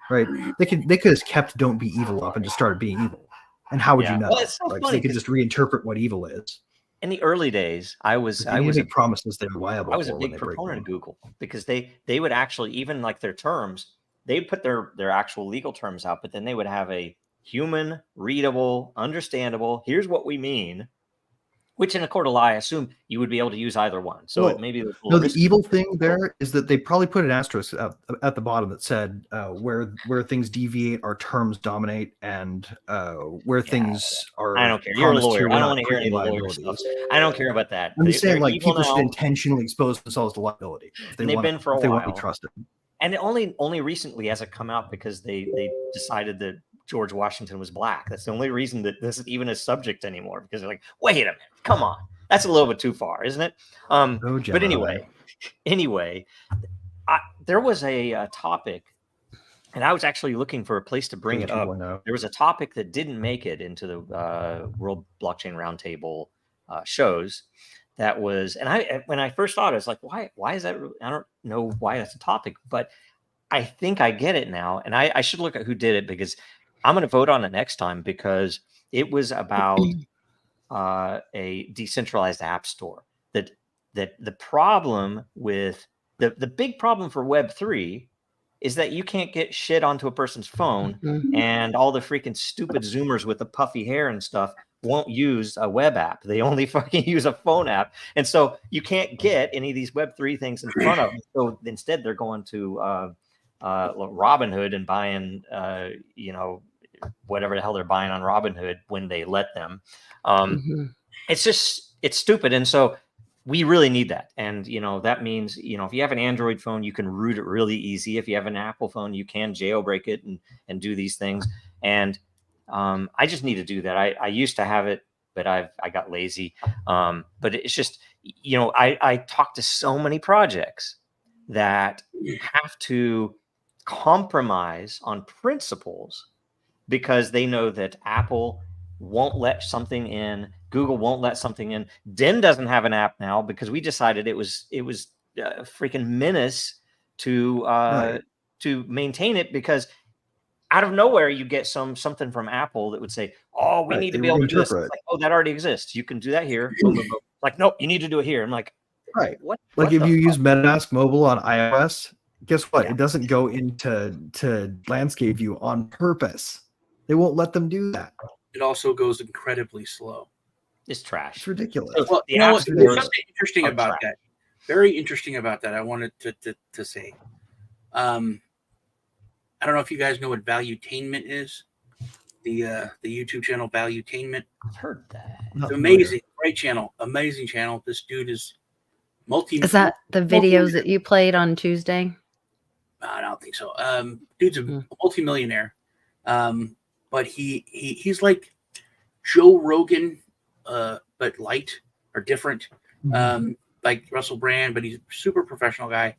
right? They could have kept "don't be evil" up and just started being evil. And how would you know? Well, it's so funny, they could just reinterpret what evil is. In the early days, I was promises they were liable. I was a big proponent of Google because they would actually, even like their terms, they'd put their actual legal terms out, but then they would have a human, readable, understandable, here's what we mean, which in a court of law, I assume you would be able to use either one. So maybe the evil thing there is that they probably put an asterisk at the bottom that said where things deviate, our terms dominate, and where things are. I don't care. You're a lawyer. I don't want to hear any lawyer stuff. I don't care about that. I'm just saying, like, people should intentionally expose themselves to liability. They've been for a while. They want to be trusted. And only recently has it come out because they decided that George Washington was black. That's the only reason that this is even a subject anymore, because they're like, wait a minute, come on, that's a little bit too far, isn't it? But anyway, there was a topic, and I was actually looking for a place to bring it up. There was a topic that didn't make it into the World Blockchain Roundtable shows. That was, and when I first thought, I was like, why is that? I don't know why that's a topic, but I think I get it now, and I should look at who did it, because I'm going to vote on it next time, because it was about a decentralized app store. That the problem with the big problem for Web3 is that you can't get shit onto a person's phone, and all the freaking stupid Zoomers with the puffy hair and stuff won't use a web app. They only fucking use a phone app, and so you can't get any of these Web3 things in front of them. So instead, they're going to Robinhood and buying whatever the hell they're buying on Robinhood when they let them. It's stupid. And so we really need that. And, that means, if you have an Android phone, you can root it really easy. If you have an Apple phone, you can jailbreak it and do these things. And I just need to do that. I used to have it, but I got lazy. But it's just, I talk to so many projects that have to compromise on principles because they know that Apple won't let something in, Google won't let something in. Den doesn't have an app now because we decided it was a freaking menace to maintain it, because out of nowhere you get something from Apple that would say, "Oh, we need to be able to do this." It's like, "Oh, that already exists. You can do that here." Like, "Nope, you need to do it here." I'm like, "Right." What? Like if you use MetaMask Mobile on iOS, guess what? Yeah. It doesn't go into landscape view on purpose. They won't let them do that. It also goes incredibly slow. It's trash. It's ridiculous. Well, there's something interesting about that. Very interesting about that. I wanted to say. I don't know if you guys know what Valuetainment is. The YouTube channel Valuetainment. I've heard that. It's amazing. Great channel. Amazing channel. This dude is Is that the videos that you played on Tuesday? I don't think so. Dude's a multimillionaire. But he's like Joe Rogan, but light. are different. Like Russell Brand, but he's a super professional guy.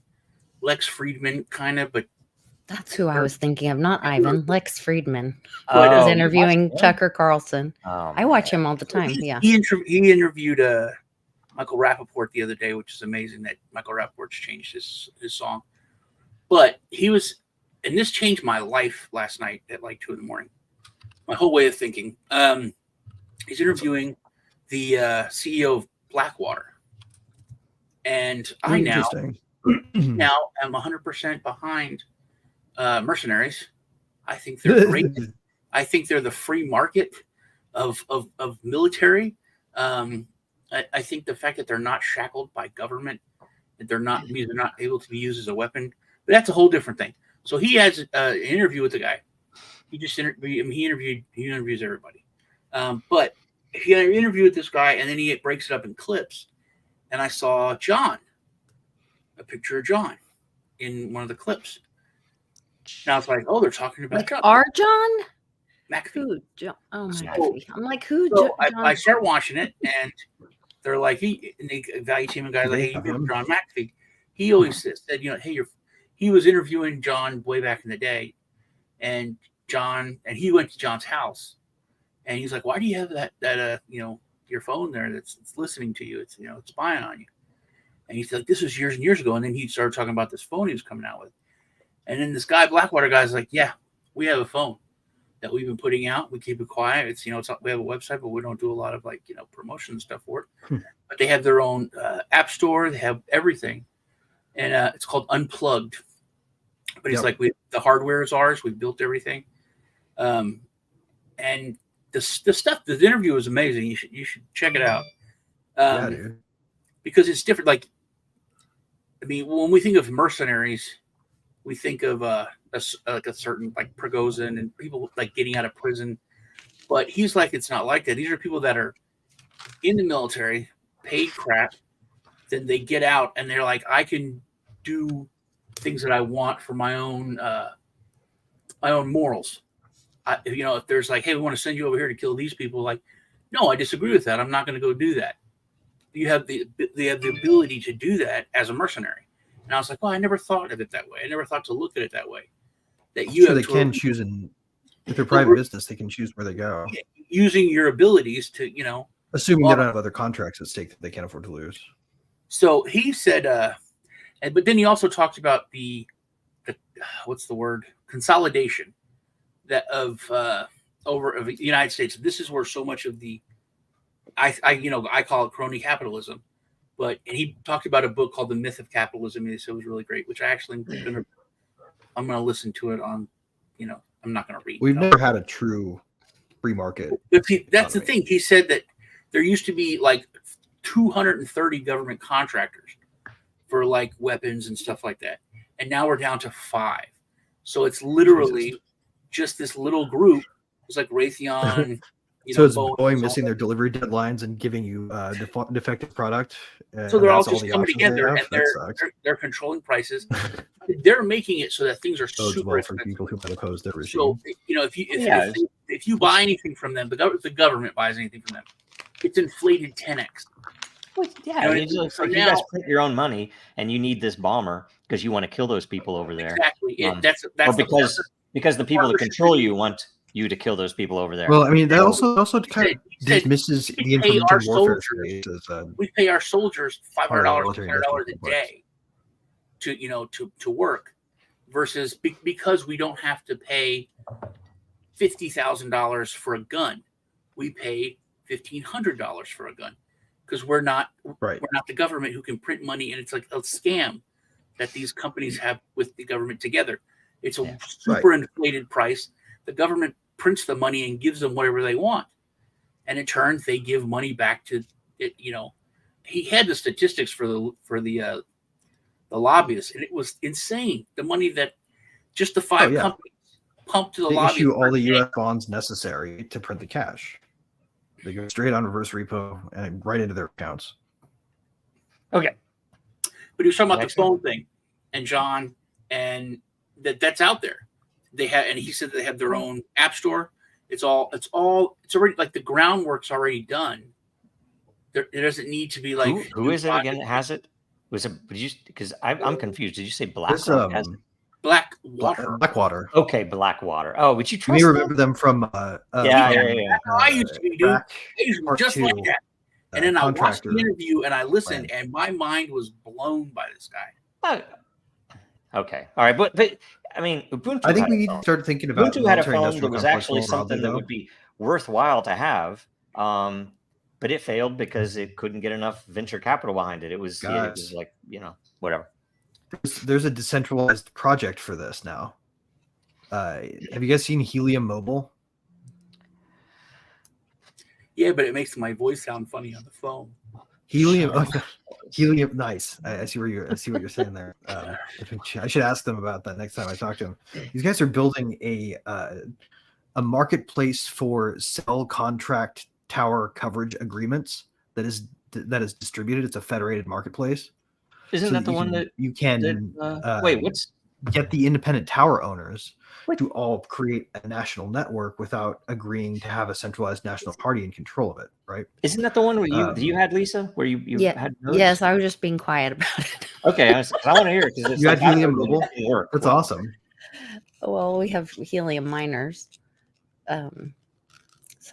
Lex Friedman, kind of, but That's who I was thinking of, not Ivan. Lex Friedman. But, Who's you interviewing watched him? Tucker Carlson. Oh, I watch man. him all the time. Yeah. he interviewed Michael Rappaport the other day, which is amazing that Michael Rappaport's changed his song. But he was, and this changed my life last night at like 2 a.m. My whole way of thinking. He's interviewing the CEO of Blackwater. And I now am 100% behind mercenaries. I think they're great. I think they're the free market of military. I think the fact that they're not shackled by government, that they're not able to be used as a weapon, but that's a whole different thing. So he has an interview with the guy. He interviews everybody. But he had an interview with this guy, and then he breaks it up in clips. And I saw a picture of John in one of the clips. And I was like, oh, they're talking about Like John. our John? McAfee. Who? John? Oh, So- McAfee. I'm like, who? So John? I start watching it, and they're like, the value team and guys like, hey, you remember John McAfee? He always said, hey, he was interviewing John way back in the day, and he went to John's house, and he's like, why do you have that your phone there that's listening to you? It's it's spying on you. And he's like, this was years and years ago, and then he started talking about this phone he was coming out with, and then this Blackwater guy's like, yeah, we have a phone that we've been putting out. We keep it quiet. It's we have a website, but we don't do a lot of promotion and stuff for it. But they have their own app store. They have everything, and it's called Unplugged. But he's like, the hardware is ours. We've built everything, and the stuff. The interview was amazing. You should check it out. Yeah, dude. Because it's different. Like, I mean, when we think of mercenaries, we think of a certain like Prigozhin and people like getting out of prison. But he's like, it's not like that. These are people that are in the military, paid crap. Then they get out and they're like, I can do things that I want for my own morals. If there's like, hey, we want to send you over here to kill these people, like, no, I disagree with that. I'm not going to go do that. They have the ability to do that as a mercenary. And I was like, well, I never thought of it that way. I never thought to look at it that way. That They can choose, if they're private business, they can choose where they go. Using your abilities to, assuming they don't have other contracts at stake that they can't afford to lose. So he said, but then he also talked about the what's the word, consolidation that of the United States. This is where so much of the I call it crony capitalism, and he talked about a book called The Myth of Capitalism. And he said it was really great, which I actually I'm going to listen to it on. I'm not going to read. We've never had a true free market. That's the thing. He said that there used to be like 230 government contractors for like weapons and stuff like that, and now we're down to 5. So it's literally just this little group. It's like Raytheon. So it's Boeing missing their delivery deadlines and giving you defective product. So they're all just coming together and they're controlling prices. They're making it so that things are super expensive for people who might oppose their regime. So if you buy anything from them, the government buys anything from them, it's inflated 10x. Well, yeah, it's like you guys print your own money, and you need this bomber because you want to kill those people over there. Exactly. Because the people that control you want you to kill those people over there. Well, I mean, that also kind of dismisses the information warfare space. We pay our soldiers $500 a day to work, versus because we don't have to pay $50,000 for a gun, we pay $1,500 for a gun because we're not the government who can print money, and it's like a scam that these companies have with the government together. It's a super inflated price. The government prints the money and gives them whatever they want, and in turn they give money back to it. He had the statistics for the lobbyists, and it was insane. The money that just the 5 companies pumped to the lobbyists. Issue all the U.S. bonds necessary to print the cash. They go straight on reverse repo and right into their accounts. Okay, but he was talking about the phone thing, and John, and that's out there. They have, and he said they have their own app store. It's already like the groundwork's already done It doesn't need to be like who is it again that has it? Was it? Because I'm confused. Did you say BlackRock has it? Blackwater. Blackwater. Okay, Blackwater. Oh, would you You may trust remember them from Yeah. That's how I used to be, dude. I used to be Part just like two, that. And then I watched contractor the interview and I listened, plan. and my mind was blown by this guy. Okay, all right, but I mean, Ubuntu. I think had we a need phone. to start thinking about Ubuntu had a phone that military-industrial was complex actually more broadly, something that though. would be worthwhile to have, but it failed because it couldn't get enough venture capital behind it. It was Guys. like whatever. There's a decentralized project for this now. Have you guys seen Helium Mobile? Yeah, but it makes my voice sound funny on the phone. Helium, Helium, nice. I see what you're saying there. I should ask them about that next time I talk to them. These guys are building a marketplace for cell contract tower coverage agreements that is distributed. It's a federated marketplace. Isn't So that the one that you can wait? What's get the independent tower owners to all create a national network without agreeing to have a centralized national party in control of it, right? Isn't that the one where you had, Lisa, where you had nodes? Yes, I was just being quiet about it. Okay, I want to hear it because You had Helium Mobile? That's awesome. Well, we have helium miners. So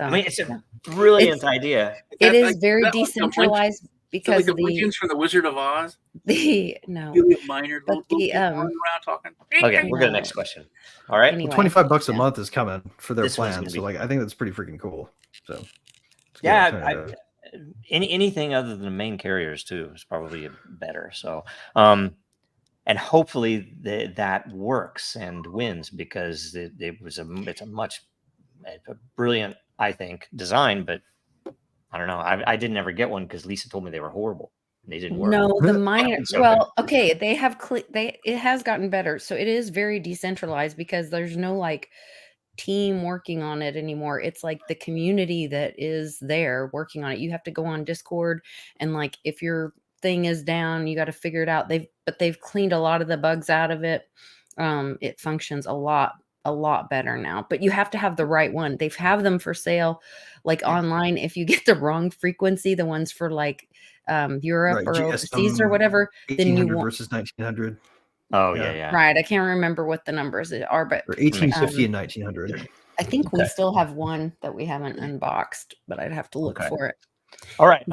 I mean, it's a brilliant idea. It is like- very that like the decentralized because like the Legends from the Wizard of Oz. no. Helium miner, But little the, kids running around talking. Okay, we'll go to the next question. All right. Anyway, $25 a month is coming for their This one's plan. gonna So be- like I think that's pretty freaking cool. So it's a good Yeah, alternative. anything other than the main carriers too is probably better. So, and hopefully that works and wins because it's a brilliant, I think, design. But I don't know. I didn't ever get one because Lisa told me they were horrible. They didn't work. No, the miner. So Well, okay, they have it has gotten better. So it is very decentralized because there's no like team working on it anymore. It's like the community that is there working on it. You have to go on Discord and like if your thing is down, you got to figure it out. They've cleaned a lot of the bugs out of it. It functions a lot better now, but you have to have the right one. They have them for sale like online. If you get the wrong frequency, the ones for like Europe Right, or GSM overseas or whatever, then you 1800 want versus 1900 Oh yeah. right. I can't remember what the numbers are, but or 1850 and 1900. I think we Okay. still have one that we haven't unboxed, but I'd have to look Okay. for it. All right.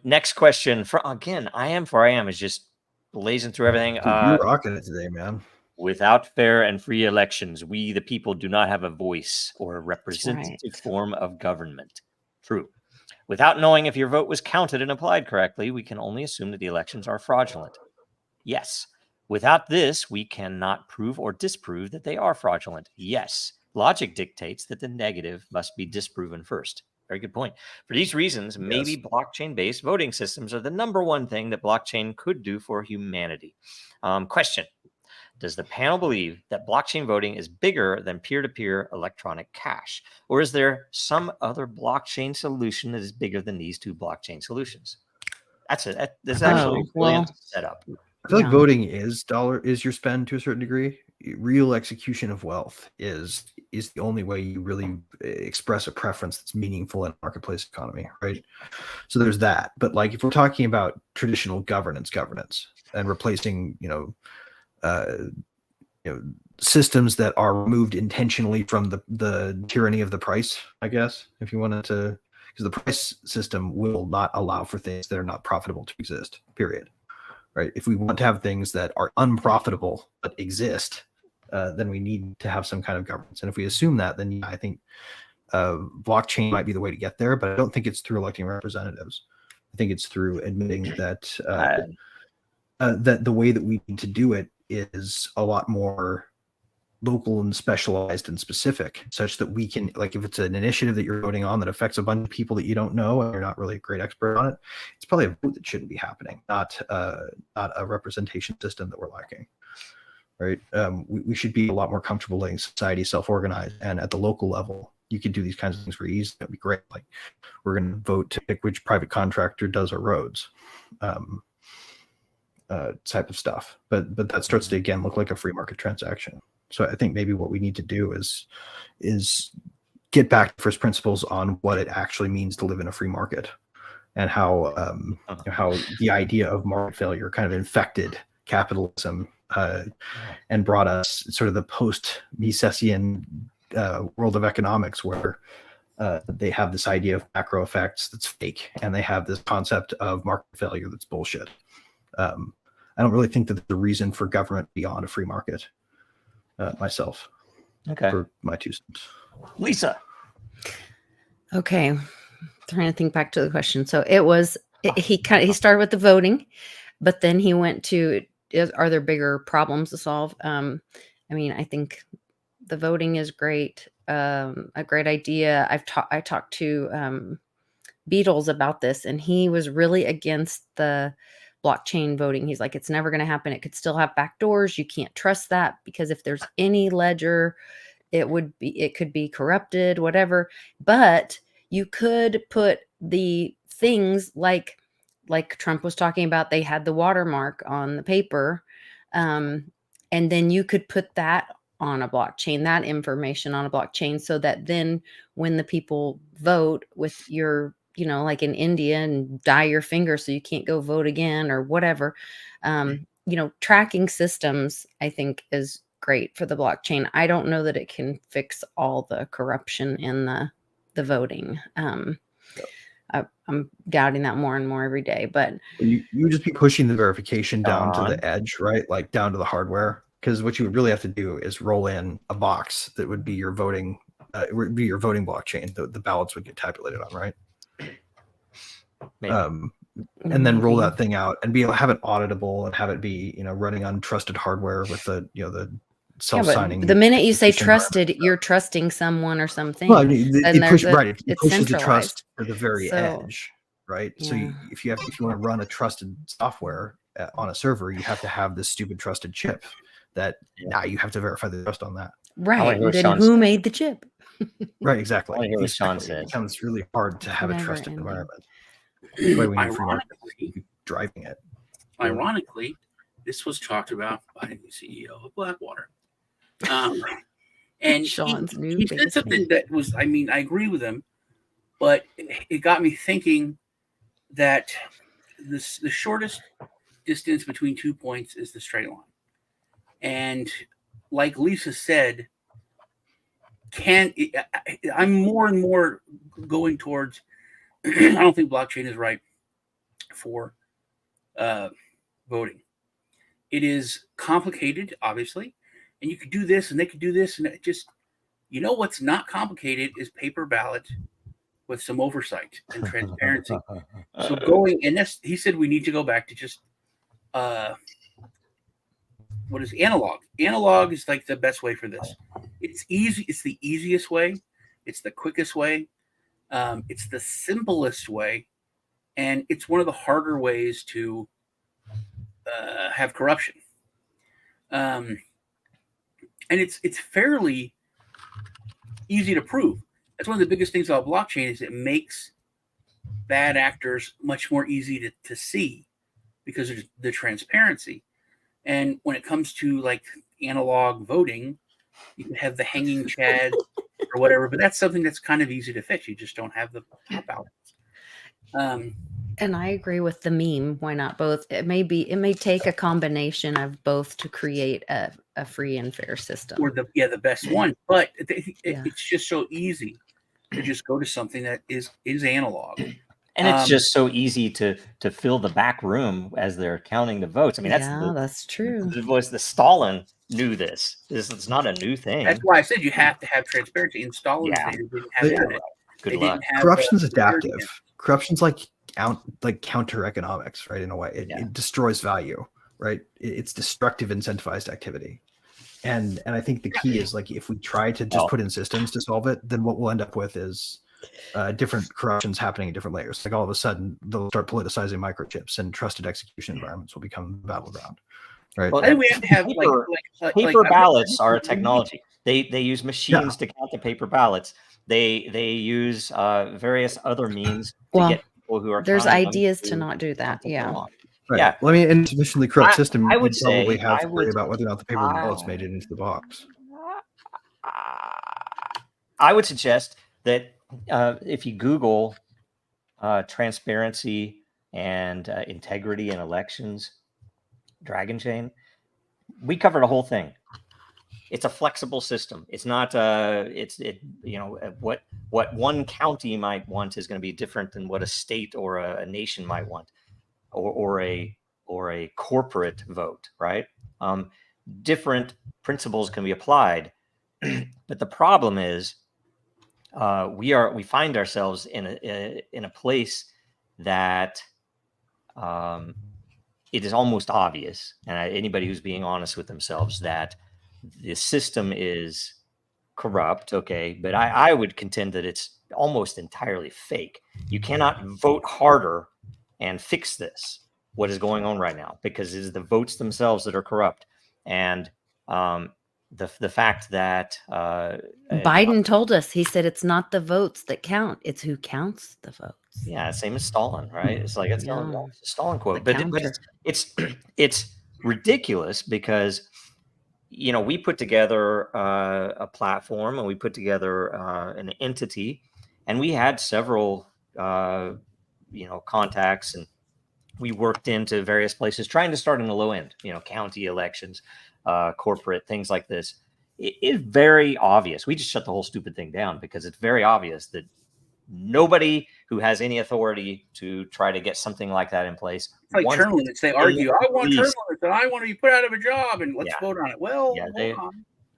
Next question for again. I am is just blazing through everything. Dude, you're rocking it today, man. Without fair and free elections, we the people do not have a voice or a representative form of government. True. Without knowing if your vote was counted and applied correctly, we can only assume that the elections are fraudulent. Yes. Without this, we cannot prove or disprove that they are fraudulent. Yes. Logic dictates that the negative must be disproven first. Very good point. For these reasons, maybe blockchain-based voting systems are the number one thing that blockchain could do for humanity. Question. Does the panel believe that blockchain voting is bigger than peer-to-peer electronic cash? Or is there some other blockchain solution that is bigger than these two blockchain solutions? That's actually a brilliant setup. I feel like voting is your spend to a certain degree. Real execution of wealth is the only way you really express a preference that's meaningful in a marketplace economy, right? So there's that. But like if we're talking about traditional governance and replacing, systems that are removed intentionally from the tyranny of the price, I guess, if you wanted to, because the price system will not allow for things that are not profitable to exist, period. Right? If we want to have things that are unprofitable but exist, then we need to have some kind of governance. And if we assume that, then I think blockchain might be the way to get there, but I don't think it's through electing representatives. I think it's through admitting that that the way that we need to do it is a lot more local and specialized and specific, such that we can, like, if it's an initiative that you're voting on that affects a bunch of people that you don't know and you're not really a great expert on it, it's probably a vote that shouldn't be happening, not a representation system that we're lacking, right? We should be a lot more comfortable letting society self-organize, and at the local level, you can do these kinds of things very easily. That'd be great. Like, we're going to vote to pick which private contractor does our roads. Type of stuff, but that starts to again look like a free market transaction. So I think maybe what we need to do is get back to first principles on what it actually means to live in a free market, and how the idea of market failure kind of infected capitalism and brought us sort of the post-Misesian world of economics, where they have this idea of macro effects that's fake, and they have this concept of market failure that's bullshit. I don't really think that there's a reason for government beyond a free market. Myself, for my 2 cents. Lisa. Okay, trying to think back to the question. So he started with the voting, but then he went to, are there bigger problems to solve? I mean, I think the voting is great, a great idea. I talked to Beatles about this, and he was really against the blockchain voting. He's like, it's never going to happen. It could still have backdoors. You can't trust that, because if there's any ledger, it could be corrupted, whatever. But you could put the things like Trump was talking about. They had the watermark on the paper, and then you could put that on a blockchain, that information on a blockchain, so that then when the people vote with your, like in India, and dye your finger so you can't go vote again or whatever, tracking systems, I think, is great for the blockchain. I don't know that it can fix all the corruption in the voting. I'm doubting that more and more every day, but you would just be pushing the verification down to the edge, right? Like down to the hardware. Because what you would really have to do is roll in a box that would be your voting, blockchain. The ballots would get tabulated on, right? And then roll that thing out and be able to have it auditable and have it be, running on trusted hardware with the self-signing. The minute you say trusted, you're trusting someone or something. Well, I mean, it pushes the trust to the very So, edge, right? yeah. So if you want to run a trusted software on a server, you have to have this stupid trusted chip that now you have to verify the trust on that. Right. Then who made the chip? Right, exactly. I hear what Sean said. It becomes really hard to have a trusted environment. Ironically, driving it. Ironically, this was talked about by the CEO of Blackwater. And Sean's he said something that was, I mean, I agree with him, but it got me thinking that the shortest distance between 2 points is the straight line. And like Lisa said, I'm more and more going towards, I don't think blockchain is right for voting. It is complicated, obviously, and you could do this and they could do this, and it just, what's not complicated is paper ballot with some oversight and transparency. So he said we need to go back to just what is analog? Analog is like the best way for this. It's easy. It's the easiest way. It's the quickest way. It's the simplest way, and it's one of the harder ways to have corruption. And it's fairly easy to prove. That's one of the biggest things about blockchain is it makes bad actors much more easy to see because of the transparency. And when it comes to like analog voting, you can have the hanging chad or whatever, but that's something that's kind of easy to fix. You just don't have the top ballots. And I agree with the meme. Why not both? It may take a combination of both to create a free and fair system. Or the best one, but it's just so easy to just go to something that is analog. And it's just so easy to fill the back room as they're counting the votes. I mean, that's true. The Stalin knew this. It's not a new thing. That's why I said you have to have transparency. In Stalin's day, they didn't have that. Good luck. Corruption's adaptive. Corruption's like counter economics, right? In a way, it destroys value, right? It's destructive incentivized activity. And I think the key is like if we try to just put in systems to solve it, then what we'll end up with is different corruptions happening at different layers. Like all of a sudden they'll start politicizing microchips and trusted execution environments will become the battleground. Right. Well, then we have to have paper ballots are a technology. They use machines to count the paper ballots. They use various other means to get people who are. There's ideas to not do that. Yeah. Right. Yeah. Well, I mean, in a sufficiently corrupt system, I would probably have to worry about whether or not the paper ballots made it into the box. I would suggest that if you Google transparency and integrity in elections, Dragon Chain. We covered a whole thing. It's a flexible system. It's not what one county might want is going to be different than what a state or a nation might want, or a corporate vote, right? Different principles can be applied, but the problem is we find ourselves in a place that it is almost obvious, and anybody who's being honest with themselves, that the system is corrupt. Okay, but I would contend that it's almost entirely fake. You cannot vote harder and fix this, what is going on right now, because it is the votes themselves that are corrupt. And the fact that Biden told us, he said it's not the votes that count, it's who counts the votes. Yeah, same as Stalin, right? It's like it's a Stalin quote, but it's ridiculous because we put together a platform, and we put together an entity, and we had several contacts, and we worked into various places trying to start in the low end, county elections, corporate things like this. It's very obvious. We just shut the whole stupid thing down because it's very obvious that nobody who has any authority to try to get something like that in place. It's like term limits. They argue, I want term limits, and I want to be put out of a job, and let's vote on it. Well,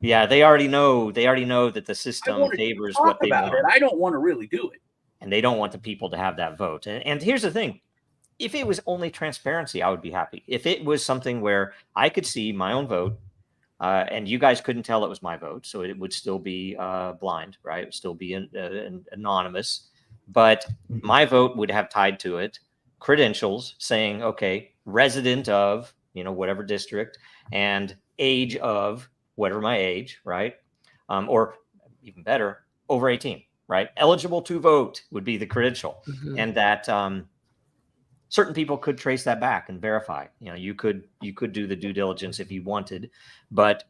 they already know that the system favors what they want. I don't want to really do it. And they don't want the people to have that vote. And here's the thing. If it was only transparency, I would be happy. If it was something where I could see my own vote, and you guys couldn't tell it was my vote, so it would still be blind, right? It would still be anonymous. But my vote would have tied to it credentials saying, okay, resident of, whatever district, and age of whatever my age, right? Or even better, over 18, right? Eligible to vote would be the credential. Mm-hmm. And that certain people could trace that back and verify. You could do the due diligence if you wanted, but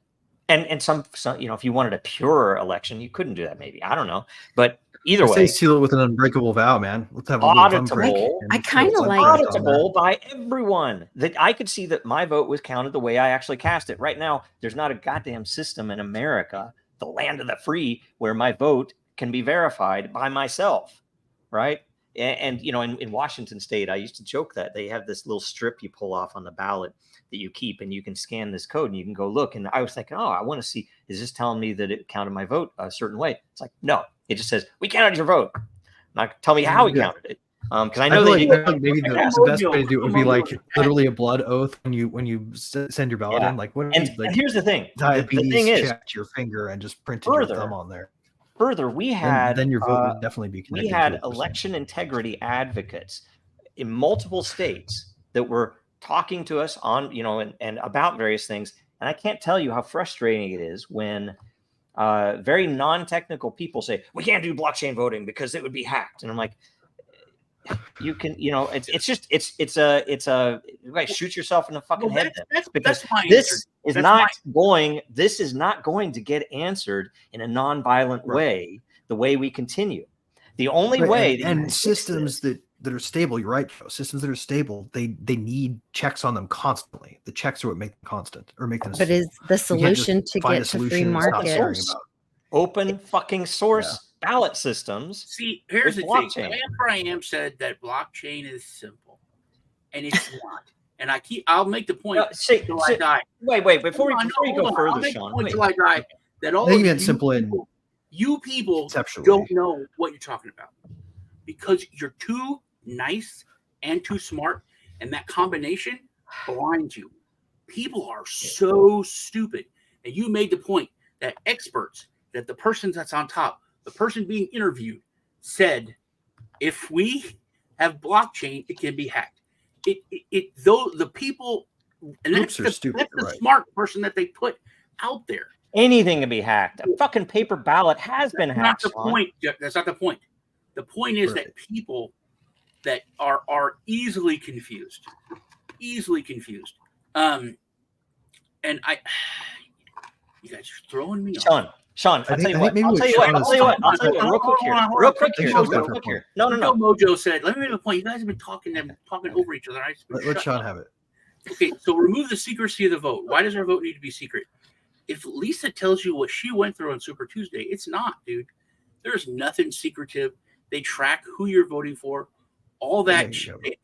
and some if you wanted a pure election, you couldn't do that. Maybe, I don't know, but either way, seal it with an unbreakable vow, man. Let's have a auditable. I kind of like auditable by everyone. That I could see that my vote was counted the way I actually cast it. Right now, there's not a goddamn system in America, the land of the free, where my vote can be verified by myself, right? And in Washington State, I used to joke that they have this little strip you pull off on the ballot that you keep, and you can scan this code and you can go look. And I was thinking, I want to see, is this telling me that it counted my vote a certain way? It's like, no, it just says we counted your vote. Not tell me how we counted it, because I know maybe the best way to do it would be like literally a blood oath when you send your ballot in. Like, and here's the thing: diabetes the thing is, checked your finger and just printed your thumb on there. Further, we had then your vote would definitely be connected. We had election integrity advocates in multiple states that were talking to us on, and about various things. And I can't tell you how frustrating it is when very non-technical people say we can't do blockchain voting because it would be hacked. And I'm like, you can, it's a right, shoot yourself in the fucking head. Because this is not going to get answered in a non-violent way, the way we continue. The only way and systems that are stable, you're right, Joe. Systems that are stable, they need checks on them constantly. The checks are what make them constant or make them. But is the solution to get to free market open fucking source ballot systems? See, here's the thing. Am said that blockchain is simple, and it's not. And I'll make the point until I die. Wait, before you go further, Sean. Until I die, that all you people don't know what you're talking about because you're too nice and too smart, and that combination blinds you. People are so stupid, and you made the point that experts, that the person that's on top, the person being interviewed, said, if we have blockchain, it can be hacked. The people, and that's the smart person that they put out there. Anything can be hacked. A fucking paper ballot has been hacked. That's not the point. That's not the point. The point is that people that are easily confused. And you guys are throwing me Sean, off. Sean, I'll tell you what. maybe I'll tell you what. Sean I'll tell you what. I'll tell you what. Real quick here. Real quick I think here. Sean's got a Real fair quick here. point. No, no, Joe no. Mojo said, let me make a point. You guys have been talking over each other. Let Sean have it. Okay, so remove the secrecy of the vote. Why does our vote need to be secret? If Lisa tells you what she went through on Super Tuesday, it's not, dude. There's nothing secretive. They track who you're voting for. All that.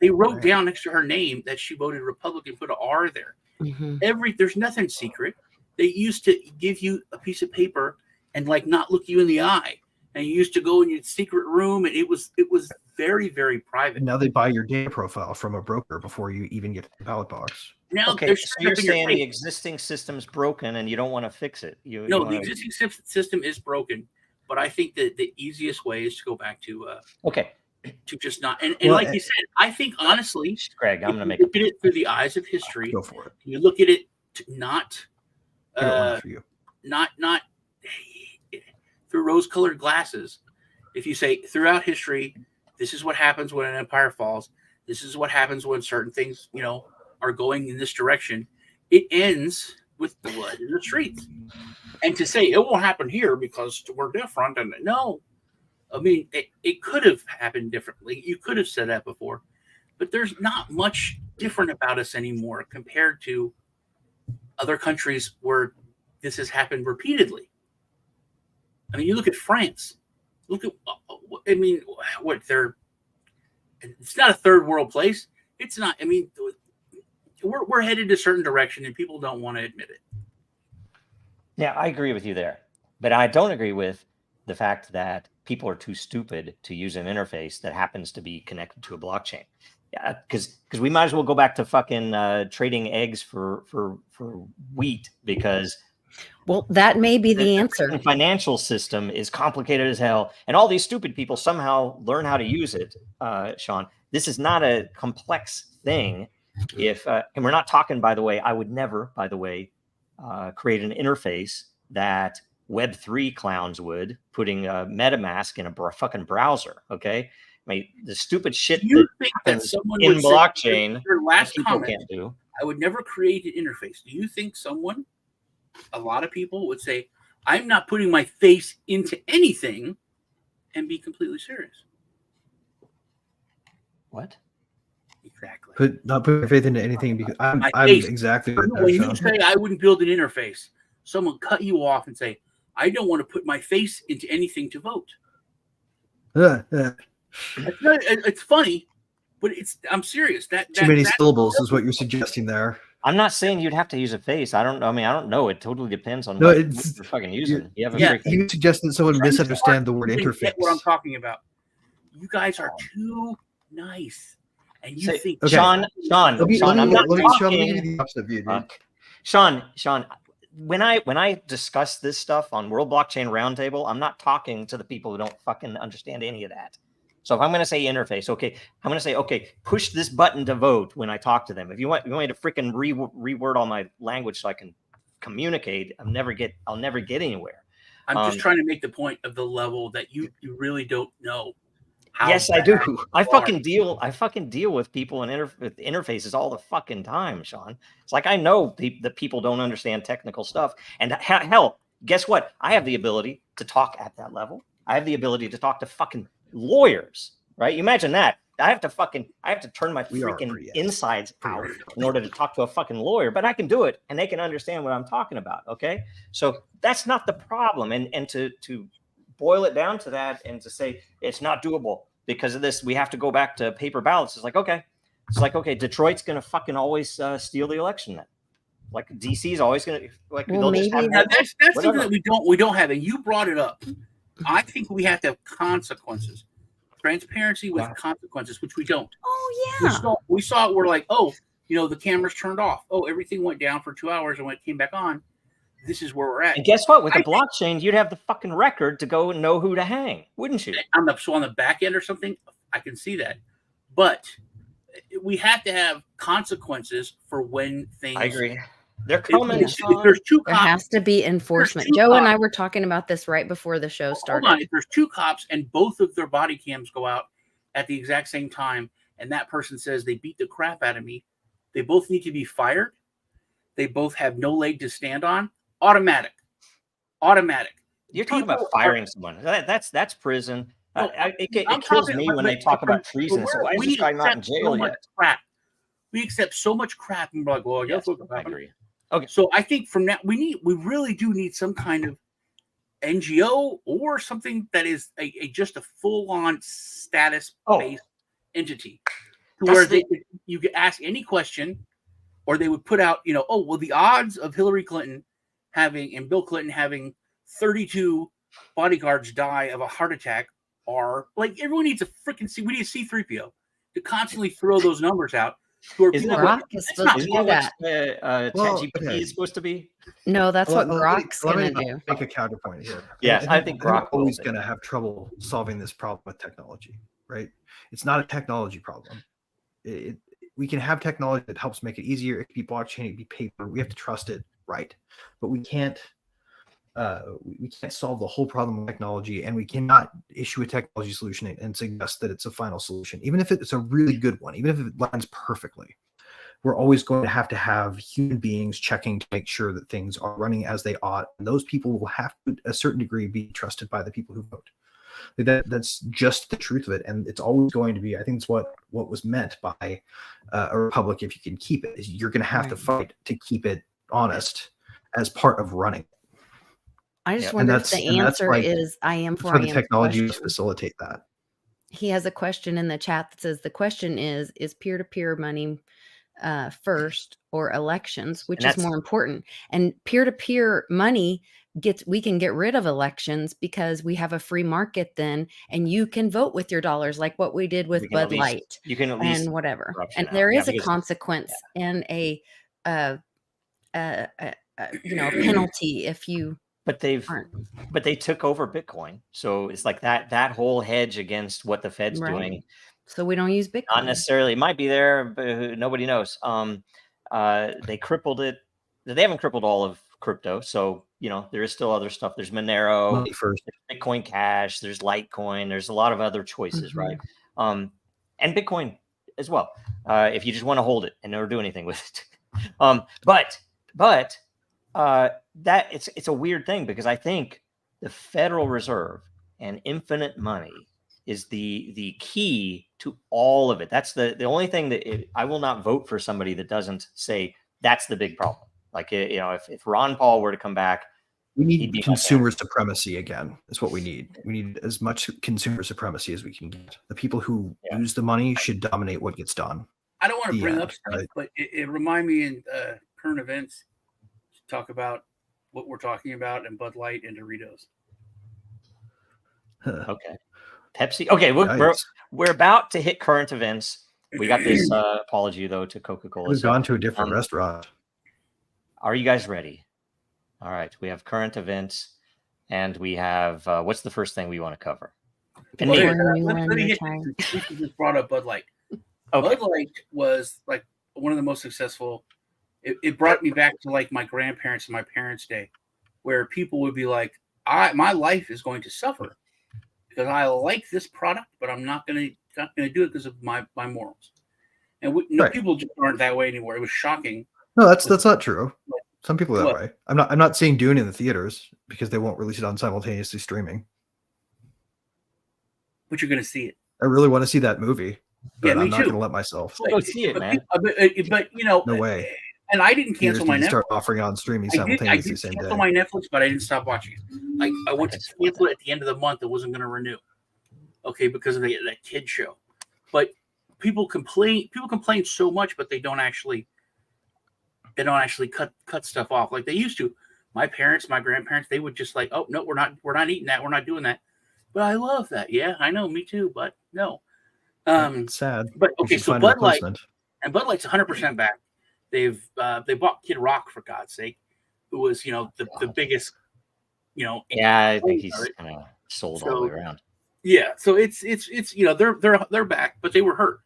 They wrote down next to her name that she voted Republican, put an R there. Mm-hmm. There's nothing secret. They used to give you a piece of paper and like not look you in the eye. And you used to go in your secret room, and it was very, very private. And now they buy your data profile from a broker before you even get to the ballot box. Now, Okay, so you're saying the existing system's broken and you don't want to fix it. The existing system is broken, but I think that the easiest way is to go back to to just not and like you said, I think honestly, Greg, I'm going to make look at it through the eyes of history. Go for it. You look at it not For you. not through rose-colored glasses. If you say throughout history, this is what happens when an empire falls. This is what happens when certain things, are going in this direction. It ends with blood in the streets. And to say it won't happen here because we're different, and no, I mean, it could have happened differently. You could have said that before, but there's not much different about us anymore compared to other countries where this has happened repeatedly. I mean, you look at France. Look at, it's not a third world place. It's not, I mean, we're headed a certain direction and people don't want to admit it. Yeah, I agree with you there. But I don't agree with the fact that people are too stupid to use an interface that happens to be connected to a blockchain. Yeah, because we might as well go back to fucking trading eggs for wheat, because that may be the answer. The financial system is complicated as hell, and all these stupid people somehow learn how to use it. Sean, this is not a complex thing. If and we're not talking, by the way, I would never, by the way, create an interface that Web3 clowns would, putting a MetaMask in a fucking browser. Okay, I mean, the stupid shit you think that someone in would blockchain your last people comment, can't do. I would never create an interface. Do you think a lot of people would say, I'm not putting my face into anything, and be completely serious? What? Exactly. Not put your faith into anything, because I'm exactly when you say I wouldn't build an interface, someone cut you off and say, I don't want to put my face into anything to vote. It's funny, but I'm serious. Too many syllables is what you're suggesting there. I'm not saying you'd have to use a face. I don't know. It totally depends on what you're fucking using. You suggested someone misunderstand the word interface. Get what I'm talking about. You guys are too nice. And you think Sean, I'm not talking. Sean, when I discuss this stuff on World Blockchain Roundtable, I'm not talking to the people who don't fucking understand any of that. So if I'm going to say interface, okay, I'm going to say, okay, push this button to vote when I talk to them. If you want me to freaking reword all my language so I can communicate, I'll never get anywhere. I'm just trying to make the point of the level that you really don't know. Yes, I do. I fucking deal with people and with interfaces all the fucking time, Sean. It's like I know that people don't understand technical stuff. And hell, guess what? I have the ability to talk at that level. I have the ability to talk to fucking lawyers, right? You imagine that. I have to turn my freaking insides out in order to talk to a fucking lawyer, but I can do it and they can understand what I'm talking about. Okay. So that's not the problem. And to boil it down to that and to say it's not doable because of this, we have to go back to paper ballots. It's like, okay, Detroit's going to fucking always steal the election then. Like DC's always going to that's something that we don't have. And you brought it up. I think we have to have consequences, transparency with consequences, which we don't. Oh yeah. We saw it. We're like, the cameras turned off. Oh, everything went down for 2 hours, and when it came back on, this is where we're at. And guess what? With the blockchain, you'd have the fucking record to go and know who to hang, wouldn't you? On the back end or something, I can see that, but we have to have consequences for when things. I agree. They're coming. There's two cops. There has to be enforcement. Joe and I were talking about this right before the show started. Hold on. If there's two cops and both of their body cams go out at the exact same time, and that person says they beat the crap out of me, they both need to be fired. They both have no leg to stand on. Automatic. You're talking about firing someone. That's prison. It kills me when they talk about treason. So why is this guy not in jail yet? Crap. We accept so much crap, and we're like, well, yes, I agree. Okay. So I think from that, we really do need some kind of NGO or something that is just a full-on status-based entity, where you could ask any question, or they would put out, the odds of Hillary Clinton and Bill Clinton having 32 bodyguards die of a heart attack are like, everyone needs we need a C-3PO to constantly throw those numbers out. Isn't that what ChatGPT is supposed to be? No, that's what Grok's going to do. Make a counterpoint here. Yes, I think Grok is always going to have trouble solving this problem with technology, right? It's not a technology problem. We can have technology that helps make it easier. It could be blockchain, it could be paper. We have to trust it, right? But we can't solve the whole problem with technology, and we cannot issue a technology solution and suggest that it's a final solution, even if it's a really good one, even if it lands perfectly. We're always going to have human beings checking to make sure that things are running as they ought, and those people will have to, a certain degree, be trusted by the people who vote. That's just the truth of it, and it's always going to be. I think it's what was meant by a republic. If you can keep it, is you're going to have to fight to keep it honest as part of running. I just wonder if the answer is I am for the technology to facilitate that. He has a question in the chat that says the question is peer-to-peer money first or elections, which is more important? And peer-to-peer money we can get rid of elections because we have a free market then, and you can vote with your dollars, like what we did with Bud Light. You can at least and whatever. And there is a consequence and a penalty if you. But they took over Bitcoin, so it's like that whole hedge against what the Fed's doing. So we don't use Bitcoin. Not necessarily. It might be there, but nobody knows. They crippled it. They haven't crippled all of crypto, so there is still other stuff. There's Monero, there's Bitcoin Cash, there's Litecoin, there's a lot of other choices, right? And Bitcoin as well, if you just want to hold it and never do anything with it. But that it's a weird thing, because I think the Federal Reserve and infinite money is the key to all of it. That's the only thing that I will not vote for somebody that doesn't say that's the big problem. Like, if Ron Paul were to come back, we need consumer supremacy again. Is what we need. We need as much consumer supremacy as we can get. The people who use the money should dominate what gets done. I don't want to bring up stuff, but it remind me in current events to talk about what we're talking about and Bud Light and Doritos. Okay. Pepsi. Okay, we're about to hit current events. We got this apology though to Coca-Cola. We've gone to a different restaurant. Are you guys ready? All right, we have current events, and we have what's the first thing we want to cover? Let me get this brought up Bud Light. Okay. Bud Light was like one of the most successful. It brought me back to like my grandparents and my parents' day, where people would be like, my life is going to suffer because I like this product, but I'm not going to do it because of my morals. And people just aren't that way anymore. It was shocking. No, that's not true. Some people are that way. I'm not seeing Dune in the theaters because they won't release it on simultaneously streaming. But you're going to see it. I really want to see that movie, but I'm not going to let myself. Go see it, man. But no way. And I didn't cancel my Netflix. Start offering on streaming simultaneously. I did cancel my Netflix, but I didn't stop watching it. I went to cancel it at the end of the month. I wasn't going to renew. Okay, because of that kid show. But people complain so much, but they don't actually cut stuff off like they used to. My parents, my grandparents, they would just like, oh no, we're not eating that, we're not doing that. But I love that. Yeah, I know, me too. But no, it's sad. But okay, so Bud Light and Bud Light's 100% back. They bought Kid Rock, for God's sake, who was the biggest, Yeah, I think he's kind of sold all the way around. Yeah, so it's they're back, but they were hurt.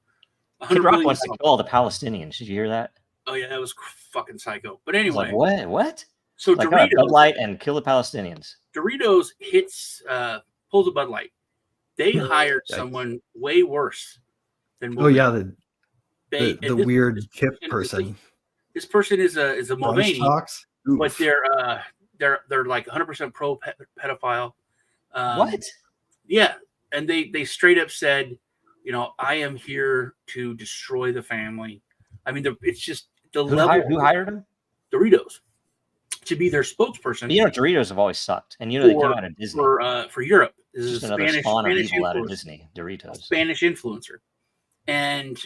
Kid Rock wants to kill all the Palestinians. Did you hear that? Oh yeah, that was fucking psycho. But anyway, like, what? So like, Doritos, Bud Light and kill the Palestinians. Doritos pulls a Bud Light. They hired someone way worse than. Oh yeah, the weird hip person. This person is a Mulvaney, but they're like 100% pro pedophile. What? Yeah, and they straight up said, I am here to destroy the family. I mean, it's just the level. Who hired him? Doritos to be their spokesperson. But Doritos have always sucked, and they come out of Disney for Europe. This is another spawn of evil out of Disney. Doritos, Spanish influencer, and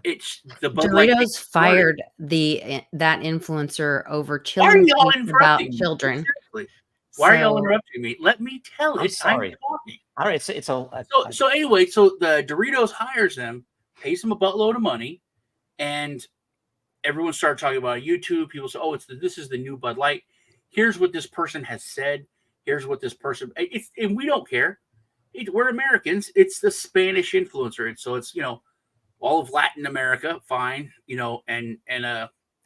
it's the Doritos fired that influencer over children about children. Exactly. Why are y'all interrupting me? Let me tell it. I'm sorry. I'm talking. All right, So anyway, so the Doritos hires them, pays them a buttload of money, and everyone started talking about YouTube. People say, "Oh, this is the new Bud Light. Here's what this person has said. Here's what this person." And we don't care. We're Americans. It's the Spanish influencer, and so it's all of Latin America, fine, and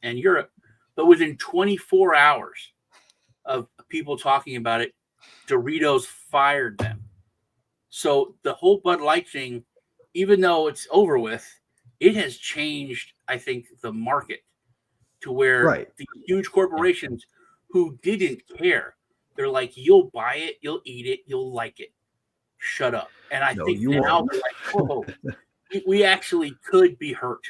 Europe. But within 24 hours of people talking about it, Doritos fired them. So the whole Bud Light thing, even though it's over with, it has changed, I think, the market to where the huge corporations who didn't care, they're like, you'll buy it, you'll eat it, you'll like it. Shut up. And I think now they're like, whoa, we actually could be hurt.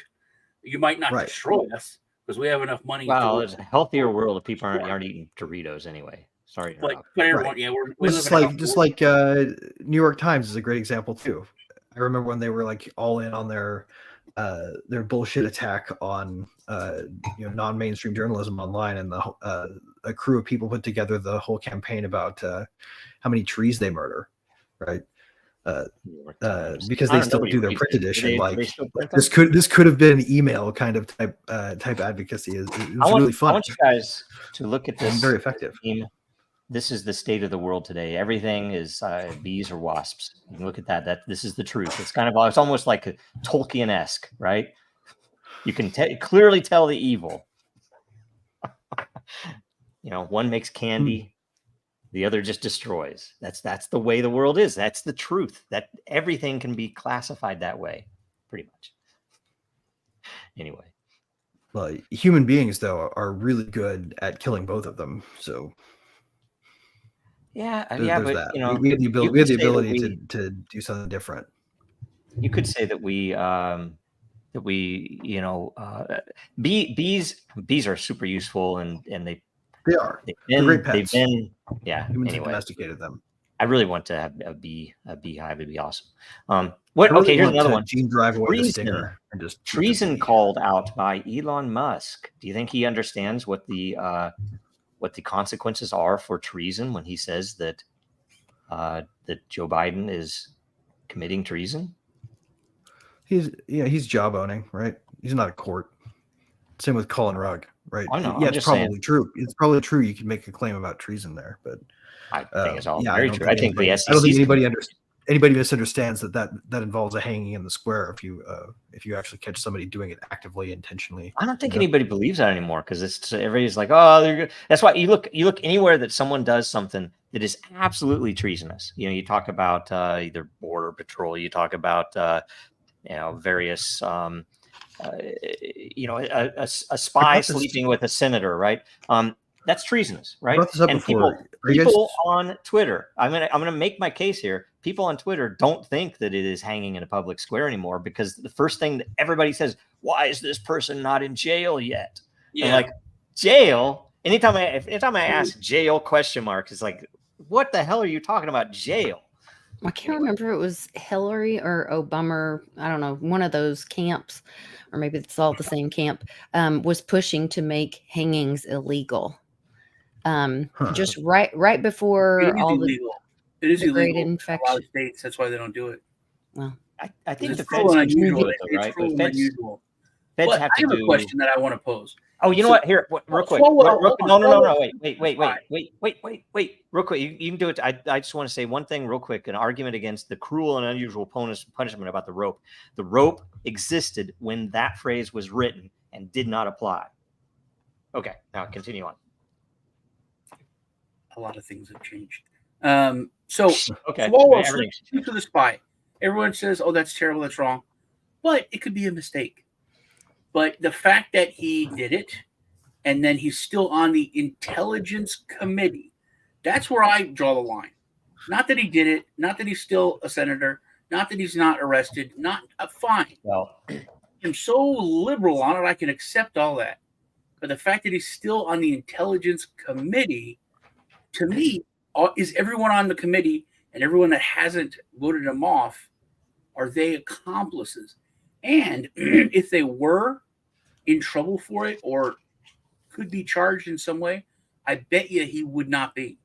You might not destroy us because we have enough money. Wow, there's a healthier world if people aren't eating Doritos anyway. Sorry, but everyone, we're just like New York Times is a great example too. I remember when they were like all in on their bullshit attack on non-mainstream journalism online, and a crew of people put together the whole campaign about how many trees they murder, right? Because they still do their print edition. This could have been an email kind of type advocacy. It was really fun. I want you guys to look at this. And very effective. This is the state of the world today. Everything is bees or wasps. You can look at that. This is the truth. It's it's almost like a Tolkien-esque, right? You can clearly tell the evil. One makes candy, the other just destroys. That's the way the world is. That's the truth. That everything can be classified that way, pretty much. Anyway. Well, human beings though are really good at killing both of them. So. But we have the ability to do something different. You could say that bees are super useful, and they're great pets. Humans have domesticated them. I really want to have a beehive. It'd be awesome. Here's another one. Gene drive away the stinger and just treason called out by Elon Musk. Do you think he understands what the consequences are for treason when he says that Joe Biden is committing treason? He's job owning, right? He's not a court. Same with Colin Rugg, right? I know. Yeah, it's probably true. It's probably true. You can make a claim about treason there, but I think it's all very true. I think the SEC. I don't think anybody misunderstands that involves a hanging in the square if you actually catch somebody doing it actively, intentionally. I don't think anybody believes that anymore because everybody's like, oh, they're good. That's why you look anywhere that someone does something that is absolutely treasonous. You talk about either border patrol, you talk about various a spy sleeping with a senator, right? That's treasonous, right? And people on Twitter, I'm gonna make my case here. People on Twitter don't think that it is hanging in a public square anymore because the first thing that everybody says, why is this person not in jail yet? Yeah. And like jail. Anytime I ask jail ? It's like, what the hell are you talking about jail? I can't remember if it was Hillary or Obama. I don't know. One of those camps, or maybe it's all the same camp, was pushing to make hangings illegal. Just right before all illegal. It is illegal in a lot of states. That's why they don't do it. Well, I think the feds can do it, though, right? It's unusual. Feds have to do. I have a question that I want to pose. Oh, you know what? Here, real quick. No. Wait. Real quick. You can do it. I just want to say one thing real quick. An argument against the cruel and unusual punishment about the rope. The rope existed when that phrase was written and did not apply. Okay, now continue on. A lot of things have changed. So to the spy. Everyone says, "Oh, that's terrible. That's wrong," but it could be a mistake. But the fact that he did it and then he's still on the Intelligence Committee. That's where I draw the line. Not that he did it, not that he's still a senator, not that he's not arrested, not fine. Well, I'm so liberal on it, I can accept all that. But the fact that he's still on the Intelligence Committee, to me, is everyone on the committee and everyone that hasn't voted him off, are they accomplices? And if they were in trouble for it or could be charged in some way, I bet you he would not be.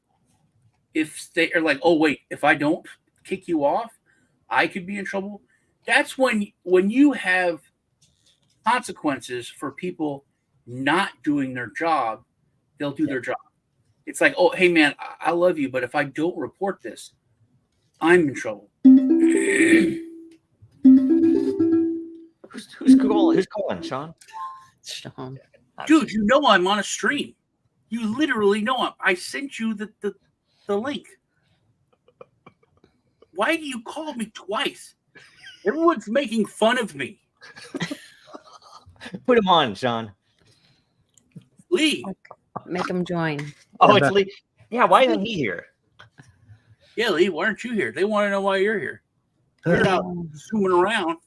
If they are like, oh, wait, if I don't kick you off, I could be in trouble. That's when you have consequences for people not doing their job, they'll do their job. It's like, oh, hey, man, I love you, but if I don't report this, I'm in trouble. who's calling, Sean? Sean. Dude, you know I'm on a stream. You literally know I sent you the link. Why do you call me twice? Everyone's making fun of me. Put him on, Sean. Lee. Make him join. Oh, it's Lee. Yeah, why isn't he here? Yeah, Lee, why aren't you here? They want to know why you're here. You're out zooming around.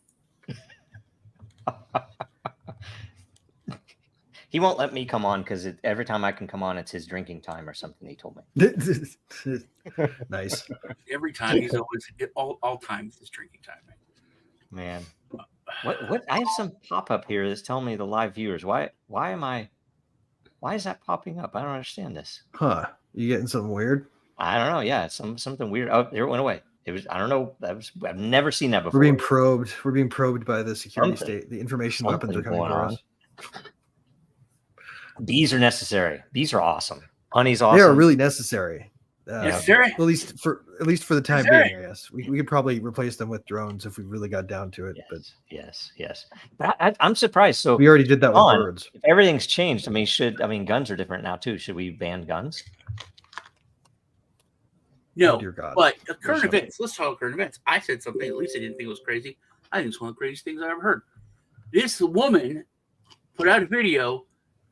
He won't let me come on because every time I can come on, it's his drinking time or something. He told me. Nice. Every time he's always all times his drinking time. Man, what? I have some pop up here that's telling me the live viewers. Why is that popping up? I don't understand this. Huh? You getting something weird? I don't know. Yeah, something weird. Oh, there it went away. It was. I don't know. I've never seen that before. We're being probed. We're being probed by the security state. The information weapons are coming for us. Bees are necessary. Bees are awesome. Honey's awesome. They are really necessary. Necessary? At least for the time being, I guess. We could probably replace them with drones if we really got down to it. Yes. But I'm surprised. So we already did that with birds. If everything's changed, guns are different now too. Should we ban guns? No, oh, dear God. But current events. Let's talk current events. I said something. At least I didn't think it was crazy. I think it's one of the craziest things I've ever heard. This woman put out a video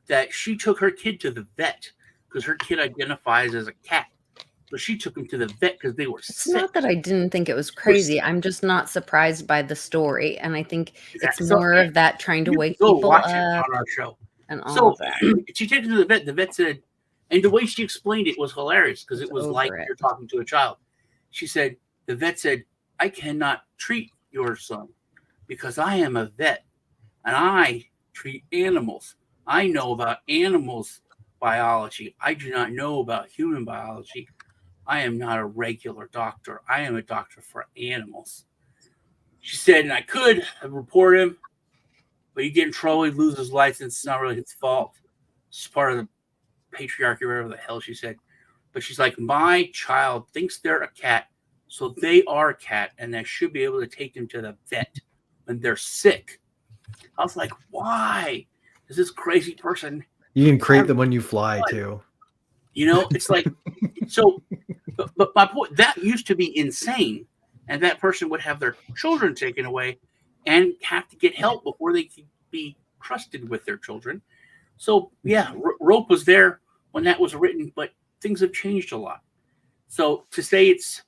that she took her kid to the vet because her kid identifies as a cat. So she took him to the vet because they were sick. It's not that I didn't think it was crazy. I'm just not surprised by the story. And I think it's more of that trying to wake people up on our show. And all of that. She took him to the vet. The vet said, and the way she explained it was hilarious because it was like you're talking to a child. She said, the vet said, I cannot treat your son because I am a vet and I treat animals. I know about animals biology. I do not know about human biology. I am not a regular doctor. I am a doctor for animals. She said, and I could report him, but he'd get in trouble. He'd lose his license. It's not really his fault. It's part of the patriarchy, whatever the hell she said. But she's like, my child thinks they're a cat, so they are a cat, and I should be able to take them to the vet when they're sick. I was like, why is this crazy person? You can create them when you fly, too. You know, it's like, so, but my point, that used to be insane. And that person would have their children taken away and have to get help before they could be trusted with their children. So, yeah, rope was there when that was written, but things have changed a lot. So to say it's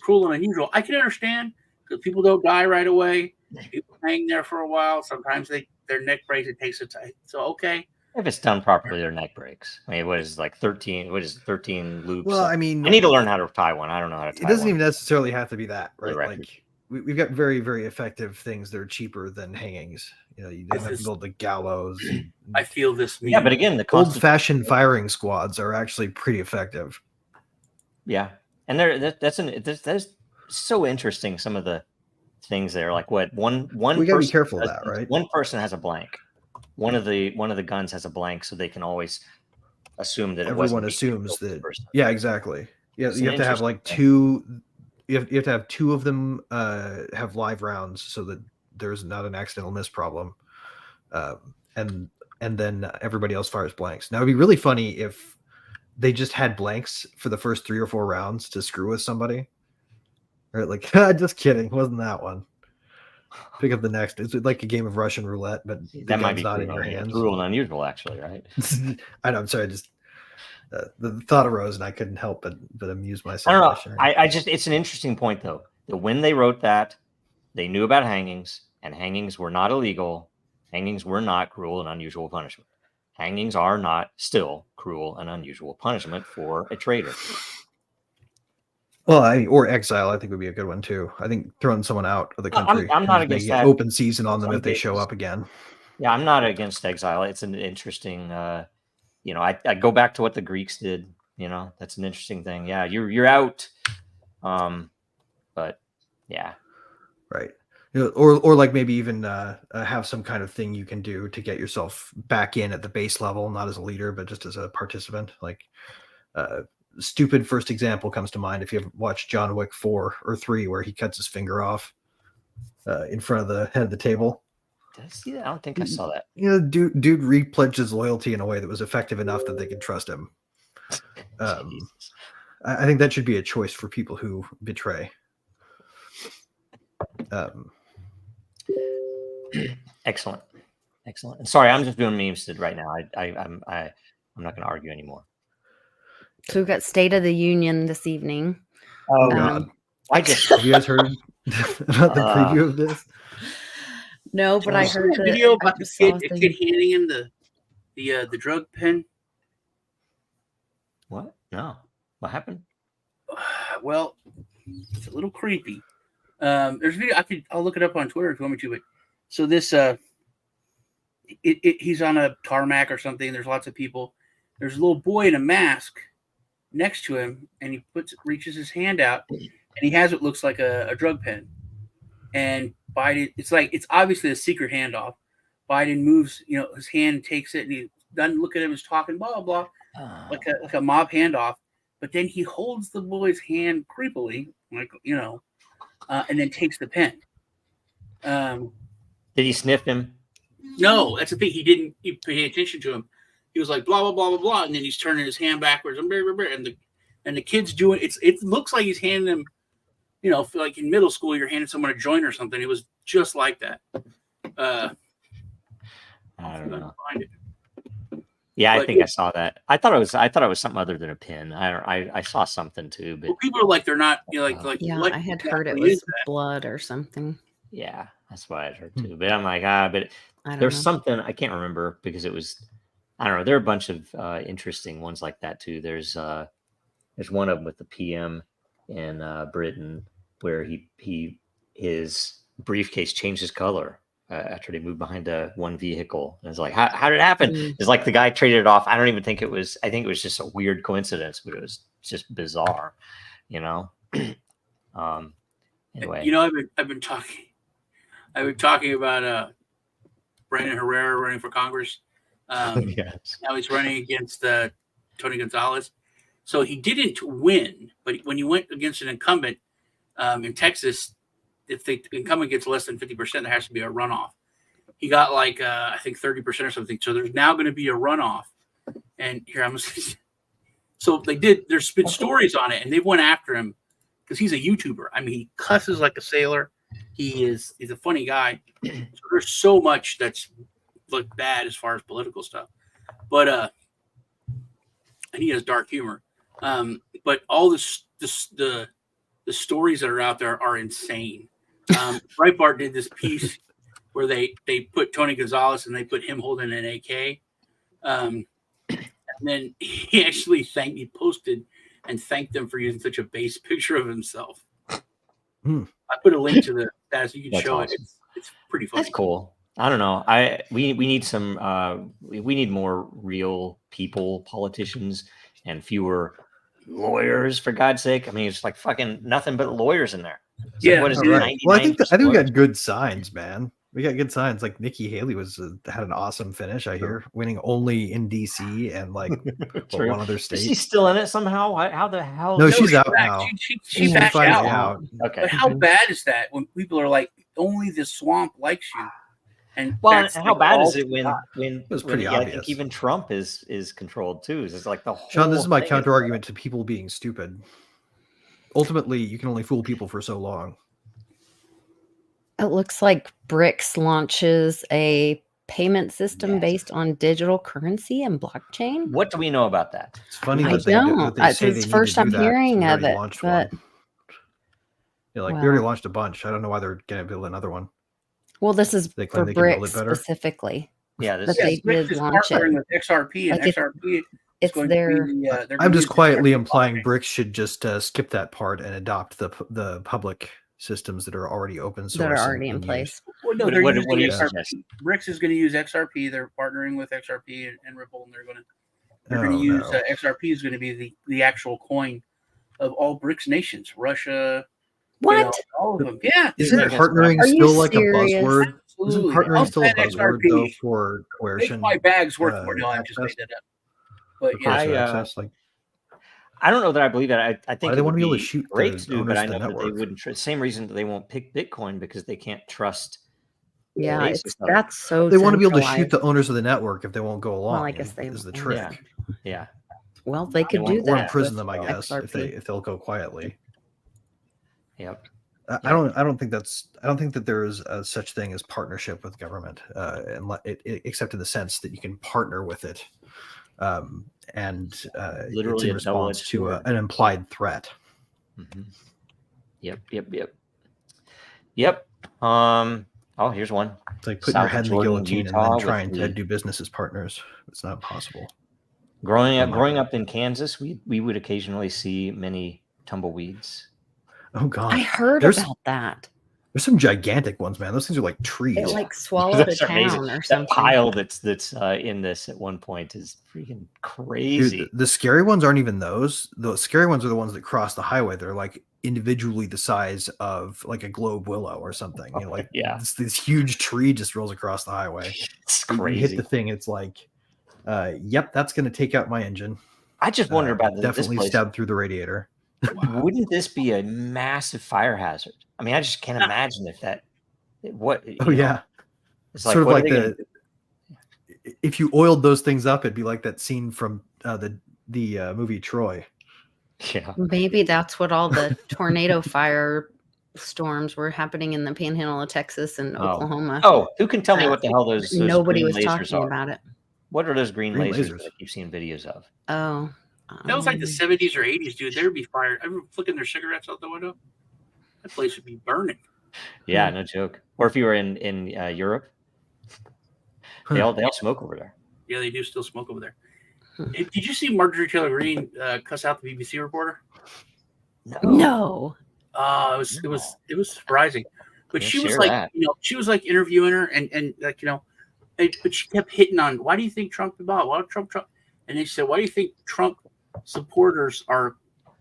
cruel and unusual, I can understand because people don't die right away. People hang there for a while. Sometimes their neck breaks. It takes a time. So, okay. If it's done properly, their neck breaks. I mean, what is 13 loops? Well, I mean, I need to learn how to tie one. I don't know how to tie one. It doesn't even necessarily have to be that, right? Like we've got very, very effective things that are cheaper than hangings. You know, you don't have to build the gallows. I feel this. Yeah, but again, the old-fashioned firing squads are actually pretty effective. Yeah, and that's so interesting. Some of the things there, like one. We gotta be careful of that, right? One person has a blank. One of the guns has a blank, so they can always assume that everyone assumes that. Yeah, exactly. Yeah, you have to have like two. You have to have two of them have live rounds so that there's not an accidental miss problem, and then everybody else fires blanks. Now it'd be really funny if they just had blanks for the first 3 or 4 rounds to screw with somebody. Right, like just kidding, wasn't that one? Pick up the next. It's like a game of Russian roulette, but the That might gun's be not cruel in your and- hands. cruel and unusual, actually, right? I know. I'm sorry. Just the thought arose, and I couldn't help but amuse I myself. don't by know. sharing. I just it's an interesting point though. That when they wrote that, they knew about hangings, and hangings were not illegal. Hangings were not cruel and unusual punishment. Hangings are not still cruel and unusual punishment for a traitor. Well, or exile, I think would be a good one too. I think throwing someone out of the country, I'm not and just against making that. open season on them Some if they show cases. up again. Yeah, I'm not against exile. It's an interesting, I go back to what the Greeks did. That's an interesting thing. Yeah, you're out. But yeah, Right. Or like maybe even have some kind of thing you can do to get yourself back in at the base level, not as a leader, but just as a participant. Like stupid first example comes to mind if you ever watched John Wick 4 or 3, where he cuts his finger off in front of the head of the table. did I see that? I don't think I saw that. Dude repledged his loyalty in a way that was effective enough that they could trust him. Jesus. I think that should be a choice for people who betray. Excellent. And sorry, I'm just doing memes right now. I'm not going to argue anymore. So we've got State of the Union this evening. Oh God. I just Have you guys heard about the preview of this? No, but I heard a video I about the just saw kid, a a thing. kid handing him the drug pen. what? No, what happened? Well, it's a little creepy. There's a video. I'll look it up on Twitter if you want me to. But so this, he's on a tarmac or something. There's lots of people. There's a little boy in a mask next to him, and he reaches his hand out, and he has what looks like a drug pen. And Biden, it's obviously a secret handoff. Biden moves, his hand takes it, and he doesn't look at him. He's talking, blah blah blah, like a mob handoff. But then he holds the boy's hand creepily, and then takes the pen. Did he sniff him? No, that's the thing. He didn't pay attention to him. He was like blah blah blah blah blah, and then he's turning his hand backwards, and the kid's doing it. It looks like he's handing him, like in middle school, you're handing someone a joint or something. It was just like that. I don't know. Find it. Yeah, I But think I saw that. I thought it was something other than a pin. I saw something too, but Well, people are like they're not, like Yeah, what I had heard it exactly was is that? blood or something. yeah, that's what I heard too. But I'm like, but I don't there's know. something I can't remember because it was, I don't know. There are a bunch of interesting ones like that too. There's one of them with the PM in Britain where his briefcase changed his color after they moved behind one vehicle. And it's like, how did it happen? It's like the guy traded it off. I don't even think it was. I think it was just a weird coincidence, but it was just bizarre, Anyway, I've been talking about Brandon Herrera running for Congress. yes. Now he's running against Tony Gonzalez. So he didn't win, but when he went against an incumbent in Texas, if the incumbent gets less than 50%, there has to be a runoff. He got I think 30% or something. So there's now going to be a runoff. And here so they did. There's been stories on it, and they went after him because he's a YouTuber. I mean, he cusses like a sailor. He's a funny guy. So there's so much that's bad as far as political stuff, but and he has dark humor. But all the stories that are out there are insane. Breitbart did this piece where they put Tony Gonzalez and they put him holding an AK. And then he posted and thanked them for using such a base picture of himself. I put a link to that so you can That's show awesome. it. It's pretty funny. That's cool. I don't know. We need some. We need more real people, politicians, and fewer lawyers. For God's sake, I mean, it's like fucking nothing but lawyers in there. It's Yeah, like, what is it? Right. Well, I think 99% we got lawyers? good signs, man. We got good signs. Like Nikki Haley had an awesome finish. I hear winning only in DC and True. one other Is state. she still in it somehow? How the hell? No, No, she's out back. now. She backed finally out. out. Okay. But how bad is that when people are like, only the swamp likes you? And Well, that's and how like bad all is it when It was pretty I think obvious. even Trump is controlled too. It's like the whole. Sean, this is my thing counter argument to people being stupid. Ultimately, you can only fool people for so long. It looks like BRICS launches a payment system based on digital currency and blockchain. What do we know about that? It's funny I that they don't. say It's they the need first to do I'm that. hearing We of already it, launched but one. Yeah, like we well, already launched a bunch. I don't know why they're going to build another one. this is They for claim they can build BRICS it better. specifically. Yeah, But this they is BRICS did is launch it. partnering with XRP, and Like it's XRP is it's going their. to be the. They're I'm gonna just use quietly XRP implying blockchain. BRICS should just skip that part and adopt the public systems that are already open source That are already in and place. Well, no, What- they're what do using you XRP. suggest? BRICS is going to use XRP. They're partnering with XRP and Ripple, and they're going to Oh, use no. XRP is going to be the actual coin of all BRICS nations. Russia, What? all of them. Yeah. Isn't Americans partnering Are you still like a serious? buzzword? Isn't Absolutely. partnering I'll still a bet buzzword XRP. though for Make coercion? my bags worth more. No, I just made access? that up. But For yeah, coercive I, access, like I don't know that I believe that. I why think do it they want would to be able to be shoot great the to do, owners but I of the know that they network? wouldn't. Same reason that they won't pick Bitcoin because they can't trust. the Yeah, basis of it. that's so. They want to be able to shoot centralized. the owners of the network if they won't go along. Well, I guess they is the yeah. trick. Yeah. Yeah. Well, they could won't- do Or that. imprison with them, I guess, XRP. if they'll go quietly. Yep. I don't think that there is a such thing as partnership with government, except in the sense that you can partner with it, and Literally it's a in double-edged response to sword. an implied threat. Mhm. Yep. Oh, here's one. It's like putting your South head in the Jordan, guillotine Utah, and then with trying to the- do business as partners. It's not possible. Growing Oh my God. up in Kansas, we would occasionally see many tumbleweeds. Oh God, I heard There's- about that. there's some gigantic ones, man. Those things are like trees. It like swallowed a That's town amazing. or That something. pile that's in this at one point is freaking crazy. Dude, the scary ones aren't even those. The scary ones are the ones that cross the highway. They're like individually the size of like a globe willow or something. You know, like Yeah. this huge tree just rolls across the highway. It's You hit crazy. the thing, it's like, yep, that's going to take out my engine. I just wonder about this Definitely place. stabbed through the radiator. Wouldn't this be a massive fire hazard? I mean, I just can't imagine if that. What? Oh yeah, It's like sort of what are like they gonna if you oiled those things up, it'd be like that scene from the movie Troy. Yeah. Maybe that's what all the tornado fire storms were happening in the panhandle of Texas and Oklahoma. Oh, who can tell me what the hell those Nobody green was lasers talking are? about it. What are those green Green lasers lasers. that I keep seeing videos of? Oh, that was like the 70s or 80s, dude. They would be fired. Everyone flicking their cigarettes out the window. That place would be burning. Yeah, no joke. Or if you were in Europe, they all smoke over there. Yeah, they do still smoke over there. Hmm. Did you see Marjorie Taylor Greene cuss out the BBC reporter? No. It was surprising. But Yeah, she was share like, that. she was like interviewing her and like, but she kept hitting on, why do you think Trump about? Why Trump? And they said, why do you think Trump supporters are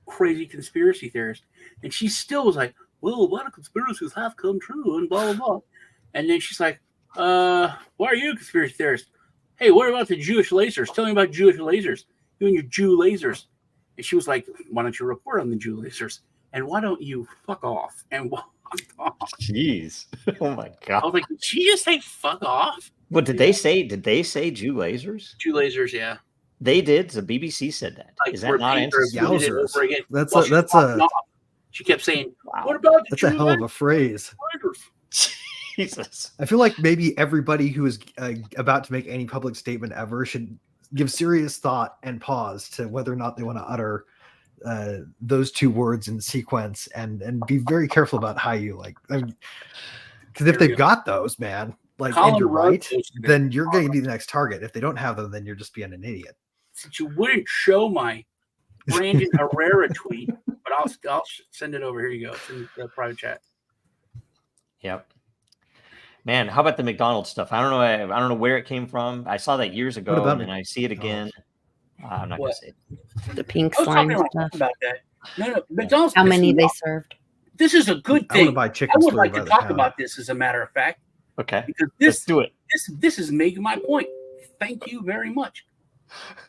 crazy conspiracy theorists? And she still was like, well, a lot of conspiracies have come true and blah, blah, blah. And then she's like, why are you a conspiracy theorist? Hey, what about the Jewish lasers? Tell me about Jewish lasers. You and your Jew lasers. And she was like, why don't you report on the Jew lasers? And why don't you fuck off? And walk off. Jeez. Oh my I god. was like, did she just say fuck off? What did they say? Did they say Jew lasers? Jew lasers, yeah. They did. The BBC said that. Like, Is that not repeat or anti-Semitic? repeat it Yowzers. over again. That's While a she was that's a walking off. She kept saying, Wow. what about the that's Jew a hell of a phrase. lasers? Jesus. I feel like maybe everybody who is about to make any public statement ever should give serious thought and pause to whether or not they want to utter those two words in sequence and be very careful about how you because if There we they've go. got those, man, like, Colin and you're Rhodes right, posted it. then you're going to be the next target. If they don't have them, then you're just being an idiot. Since you wouldn't show my Brandon Herrera tweet, but I'll send it over. Here you go. It's in the private chat. Yep. Man, how about the McDonald's stuff? I don't know where it came from. I saw that years ago, about and I see it again. I'm not going to say it. The pink I was slime talking stuff. about that. No, McDonald's. How pissed many me they off. served? This is a good I want to thing. buy I chicken would slurry like by to the talk pound. about this, as a matter of fact, Okay. because Let's do it. this is making my point. Thank you very much.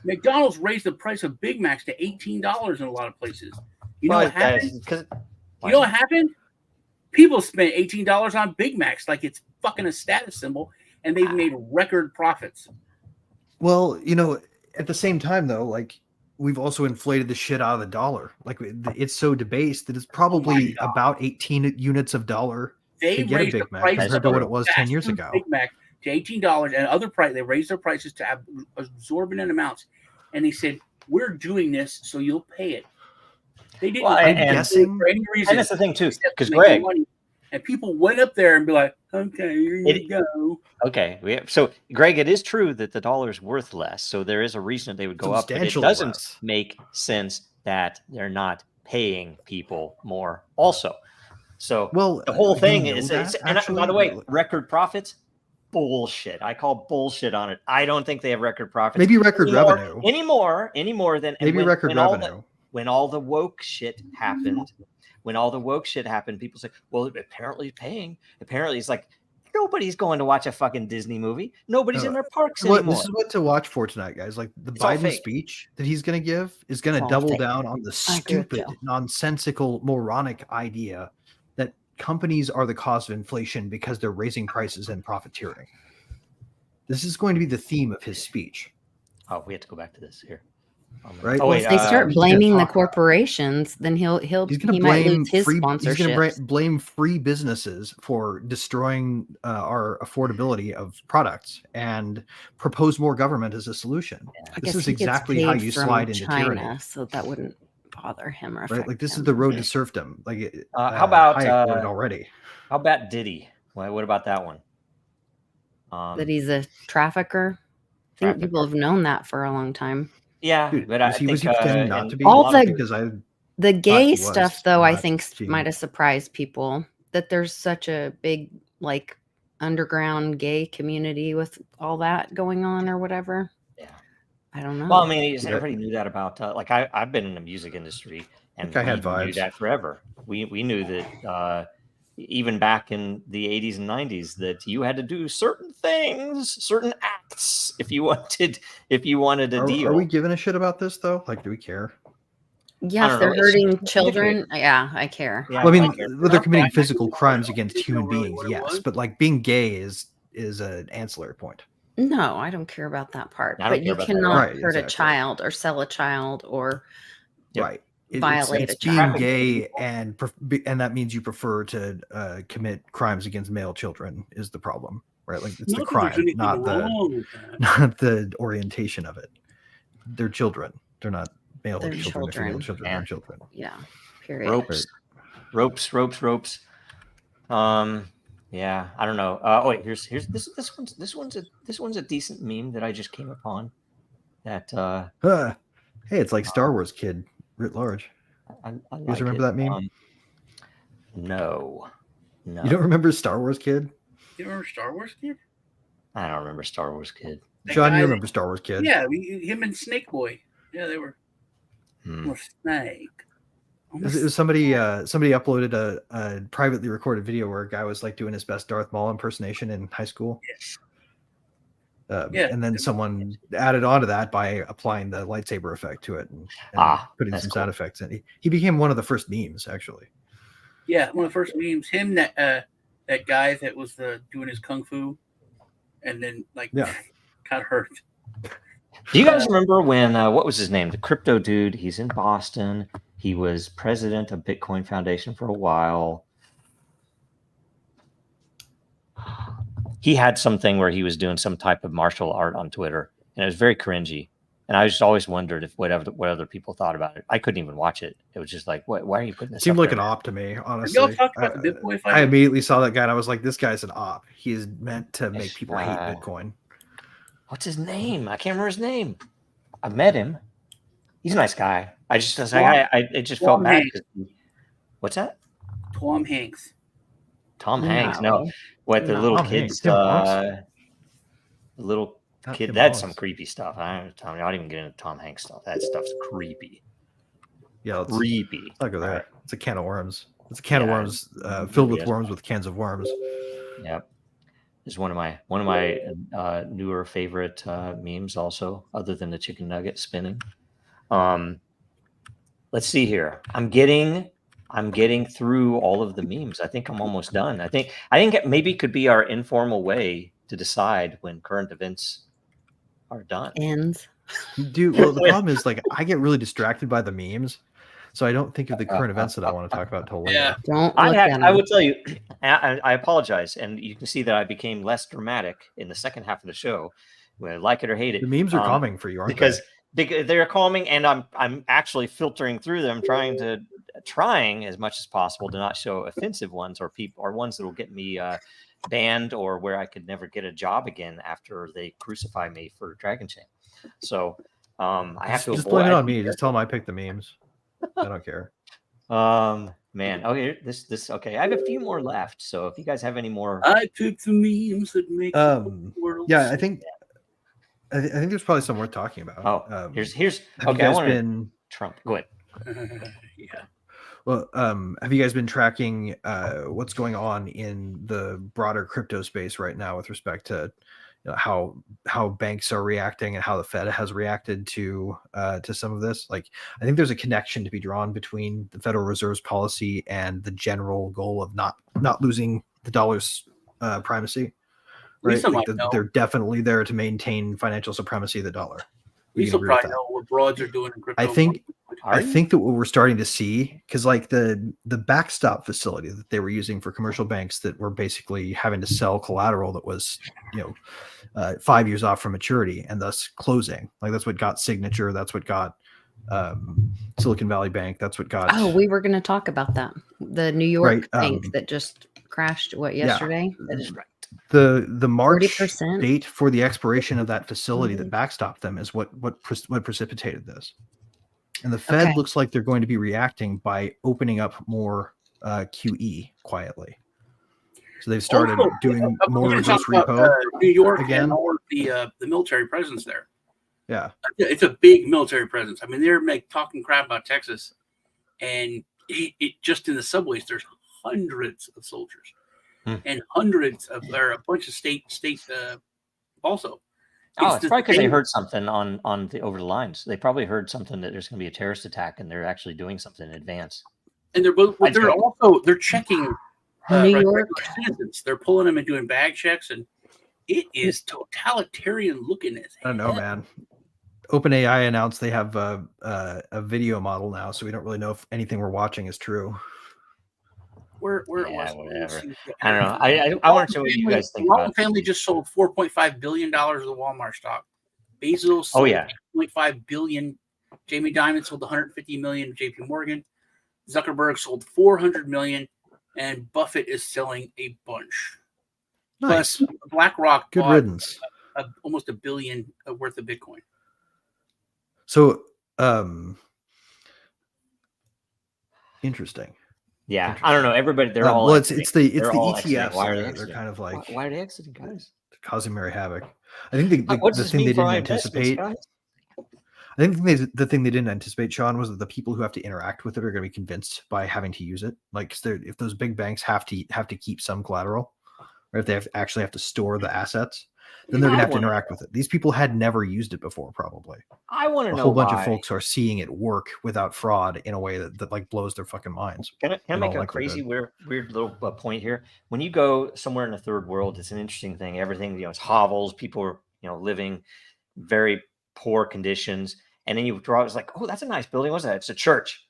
McDonald's raised the price of Big Macs to $18 in a lot of places. You know what happened? You know what happened? People spent $18 on Big Macs like it's fucking a status symbol, and they've made record profits. Well, at the same time, though, like, we've also inflated the shit out of the dollar. Like, it's so debased that it's probably God. about 18 units of dollar They to get a raised the Big Mac price compared of to what a it was fast 10 years food ago. Big Mac to $18 and other price. They raised their prices to exorbitant amounts, and they said, "We're doing this, so you'll pay it." They didn't. Well, I'm guessing- for any reason. And that's the thing too, except because making Greg, money. And people went up there and be like, "Okay, here you It- go." okay, so Greg, it is true that the dollar's worth less, so there is a reason they would go up, but it Substantially doesn't less. make sense that they're not paying people more also. So Well, the whole do thing we know is, that, and by actually? the way, record profits, bullshit. I call bullshit on it. I don't think they have record profits. Maybe record revenue. Any more than Maybe record revenue. When all the woke shit happened, people say, well, apparently paying. Apparently it's like, nobody's going to watch a fucking Disney movie. Nobody's in their parks anymore. This is what to watch for tonight, guys. Like the It's all Biden fake. speech that he's going to give is going It's to all double fake. down on the I agree with stupid, you. nonsensical, moronic idea that companies are the cause of inflation because they're raising prices and profiteering. This is going to be the theme of his speech. Oh, we have to go back to this here. Right. Oh, Well, wait, if they start he's gonna blaming the talk about- corporations, then he He's going to might blame lose his free. He's sponsorship. going to blame free businesses for destroying our affordability of products and propose more government as a solution. I This guess is he gets exactly how paid you from slide into China, tyranny. so that wouldn't bother him or Right? affect Like this is him. the road to serfdom. Like how about Hayek wrote it already? How about Diddy? What about that one? That he's a trafficker. I think people have known that for a long time. Yeah, Dude, but I was he think pretending not to be? all the- because The gay he was stuff, though, I not think cheating. might have surprised people that there's such a big, like, underground gay community with all that going on or whatever. Yeah. I don't know. Well, I mean, everybody knew that about. Like I've been in the music industry, and I had we knew vibes. that forever. We knew that even back in the 80s and 90s that you had to do certain things, certain acts if you wanted a deal. Are we giving a shit about this though? Like, do we care? Yeah, I if don't they're know, it's- hurting children, yeah, I care. Yeah, Well, I mean, care. they're committing Not physical black. crimes against Didn't know human really beings, what it yes, was. but like being gay is an ancillary point. No, I don't care about that part. I don't But care you about that. cannot Right, hurt a exactly. child or sell a child or Yep. Right. violate it's a being child. gay and that means you prefer to commit crimes against male children is the problem, right? Like it's the Not that there's crime, anything not the wrong with that. not the orientation of it. They're children. They're not male They're children. They're female children. children. Yeah. They're children. yeah, period. Ropes. Yeah, I don't know. Wait, here's this one's a decent meme that I just came upon. That Hey, it's like Star Wars Kid writ large. I You like guys remember that meme? No. You don't remember Star Wars Kid? You remember Star Wars Kid? I don't remember Star Wars Kid. That John, guy you that- remember Star Wars Kid? Yeah, him and Snake Boy. Yeah, they were Hmm. or Snake. It was somebody uploaded a privately recorded video where a guy was like doing his best Darth Maul impersonation in high school. Yeah. And then someone added on to that by applying the lightsaber effect to it and putting that's some cool. sound effects in. He became one of the first memes, actually. Yeah, one of the first memes. Him, that guy that was doing his kung fu, and then got hurt. Do you guys remember when what was his name? The crypto dude. He's in Boston. He was president of Bitcoin Foundation for a while. He had something where he was doing some type of martial art on Twitter, and it was very cringy. And I just always wondered what other people thought about it. I couldn't even watch it. It was just like, why are you putting this? It seemed up like there? an op to me, honestly. Y'all talked about the Bitcoin fight? I immediately saw that guy and I was like, this guy's an op. He is meant to make people hate Bitcoin. What's his name? I can't remember his name. I met him. He's a nice guy. I just felt bad. What's that? Tom Hanks. Tom Hanks. No, what the little Tom kids? Hanks, Tim Hanks. The little Not kid. Tim That's Hanks. some creepy stuff. I don't even get into Tom Hanks stuff. That stuff's creepy. Yeah, let's Creepy. not go there. Right. It's a can of worms. It's a can of Yeah, worms filled with yes. worms with cans of worms. Yep. It's one of my newer favorite memes. Also, other than the chicken nugget spinning. Let's see here. I'm getting through all of the memes. I think I'm almost done. I think maybe it could be our informal way to decide when current events are done. Ends. Dude, well, the problem is like I get really distracted by the memes. So I don't think of the current events that I want to talk about until later. Yeah. Don't I look have. at I them. will tell you. I apologize, and you can see that I became less dramatic in the second half of the show. Whether I like it or hate it, The memes are calming for you, aren't because they? they're calming, and I'm actually filtering through them, trying as much as possible to not show offensive ones or ones that will get me banned or where I could never get a job again after they crucify me for Dragon Chain. So I have to Just avoid. blame it on me. Just tell them I picked the memes. I don't care. Man. Okay, this okay. I have a few more left. So if you guys have any more, I picked the memes that make the world. Yeah, I think there's probably some worth talking about. here's have okay. you I guys want been Trump. Go ahead. Yeah. well? Have you guys been tracking what's going on in the broader crypto space right now with respect to how banks are reacting and how the Fed has reacted to some of this? Like, I think there's a connection to be drawn between the Federal Reserve's policy and the general goal of not losing the dollar's primacy. Right, like they're definitely there to maintain financial supremacy of the dollar. We still probably know what broads are doing in crypto. I think that what we're starting to see, because like the backstop facility that they were using for commercial banks that were basically having to sell collateral that was 5 years off from maturity and thus closing, like that's what got Signature, that's what got Silicon Valley Bank, that's what got. Oh, we were going to talk about that. The New York bank that just crashed yesterday. Yeah, that is right. The March 40%? date for the expiration of that facility that backstopped them is what precipitated this. And the Fed looks like they're going to be reacting by opening up more QE quietly. So they've started doing more reverse repo. New York again. And all the military presence there. Yeah, it's a big military presence. I mean, they're talking crap about Texas, and it just in the subways there's hundreds of soldiers. And hundreds of, or a bunch of state also. It's probably because they heard something on the over the lines. They probably heard something that there's going to be a terrorist attack, and they're actually doing something in advance. And they're checking New York citizens. They're pulling them and doing bag checks, and it is totalitarian looking as I don't know, man. OpenAI announced they have a video model now, so we don't really know if anything we're watching is true. Whatever. I don't know. I want to know what you guys think about it. Family just sold $4.5 billion of the Walmart stock. Bezos sold $8.5 billion. Jamie Dimon sold $150 million to JP Morgan. Zuckerberg sold $400 million, and Buffett is selling a bunch. Nice. Plus, BlackRock Good bought riddance. Almost $1 billion worth of Bitcoin. So, interesting. Yeah, I don't know. Everybody, they're all. Well, it's the ETFs. Why are they they're kind of like why are they exiting, guys? Causing merry havoc. I think the thing they didn't anticipate. I think the thing they didn't anticipate, Sean, was that the people who have to interact with it are going to be convinced by having to use it. Like, if those big banks have to keep some collateral, or if they actually have to store the assets, then they're going to have to interact with it. These people had never used it before, probably. I want to know a whole bunch of folks are seeing it work without fraud in a way that like blows their fucking minds. Can I make a crazy weird little point here? When you go somewhere in the third world, it's an interesting thing. Everything, it's hovels. People are living very poor conditions, and then you draw. It's like, oh, that's a nice building. What's that? It's a church.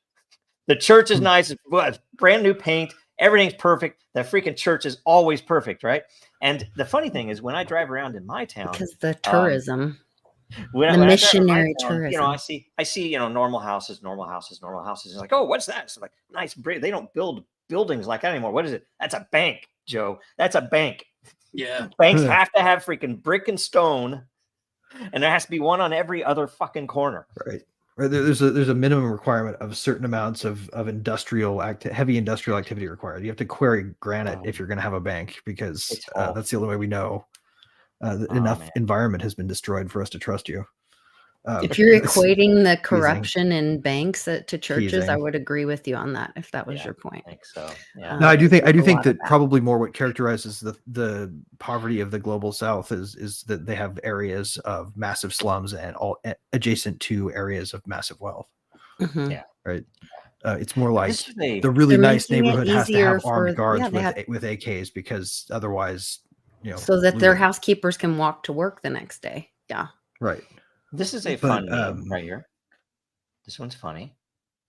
The church is nice. It's brand new paint. Everything's perfect. That freaking church is always perfect, right? And the funny thing is, when I drive around in my town, because the tourism, when missionary town, tourism, I see, normal houses. It's like, oh, what's that? It's like nice brick. They don't build buildings like that anymore. What is it? That's a bank, Joe. That's a bank. Yeah, banks have to have freaking brick and stone, and there has to be one on every other fucking corner. Right. There's a minimum requirement of certain amounts of heavy industrial activity required. You have to quarry granite if you're going to have a bank, because that's the only way we know enough environment has been destroyed for us to trust you. If you're equating the corruption in banks to churches, I would agree with you on that. If that was your point, I think so. Yeah. No, I do think that probably more what characterizes the poverty of the global South is that they have areas of massive slums and all adjacent to areas of massive wealth. Mm-hmm. Yeah. Right. It's more like the really nice neighborhood has to have armed guards with AKs, because otherwise, so that their housekeepers can walk to work the next day. Yeah. Right. This is a fun meme right here. This one's funny.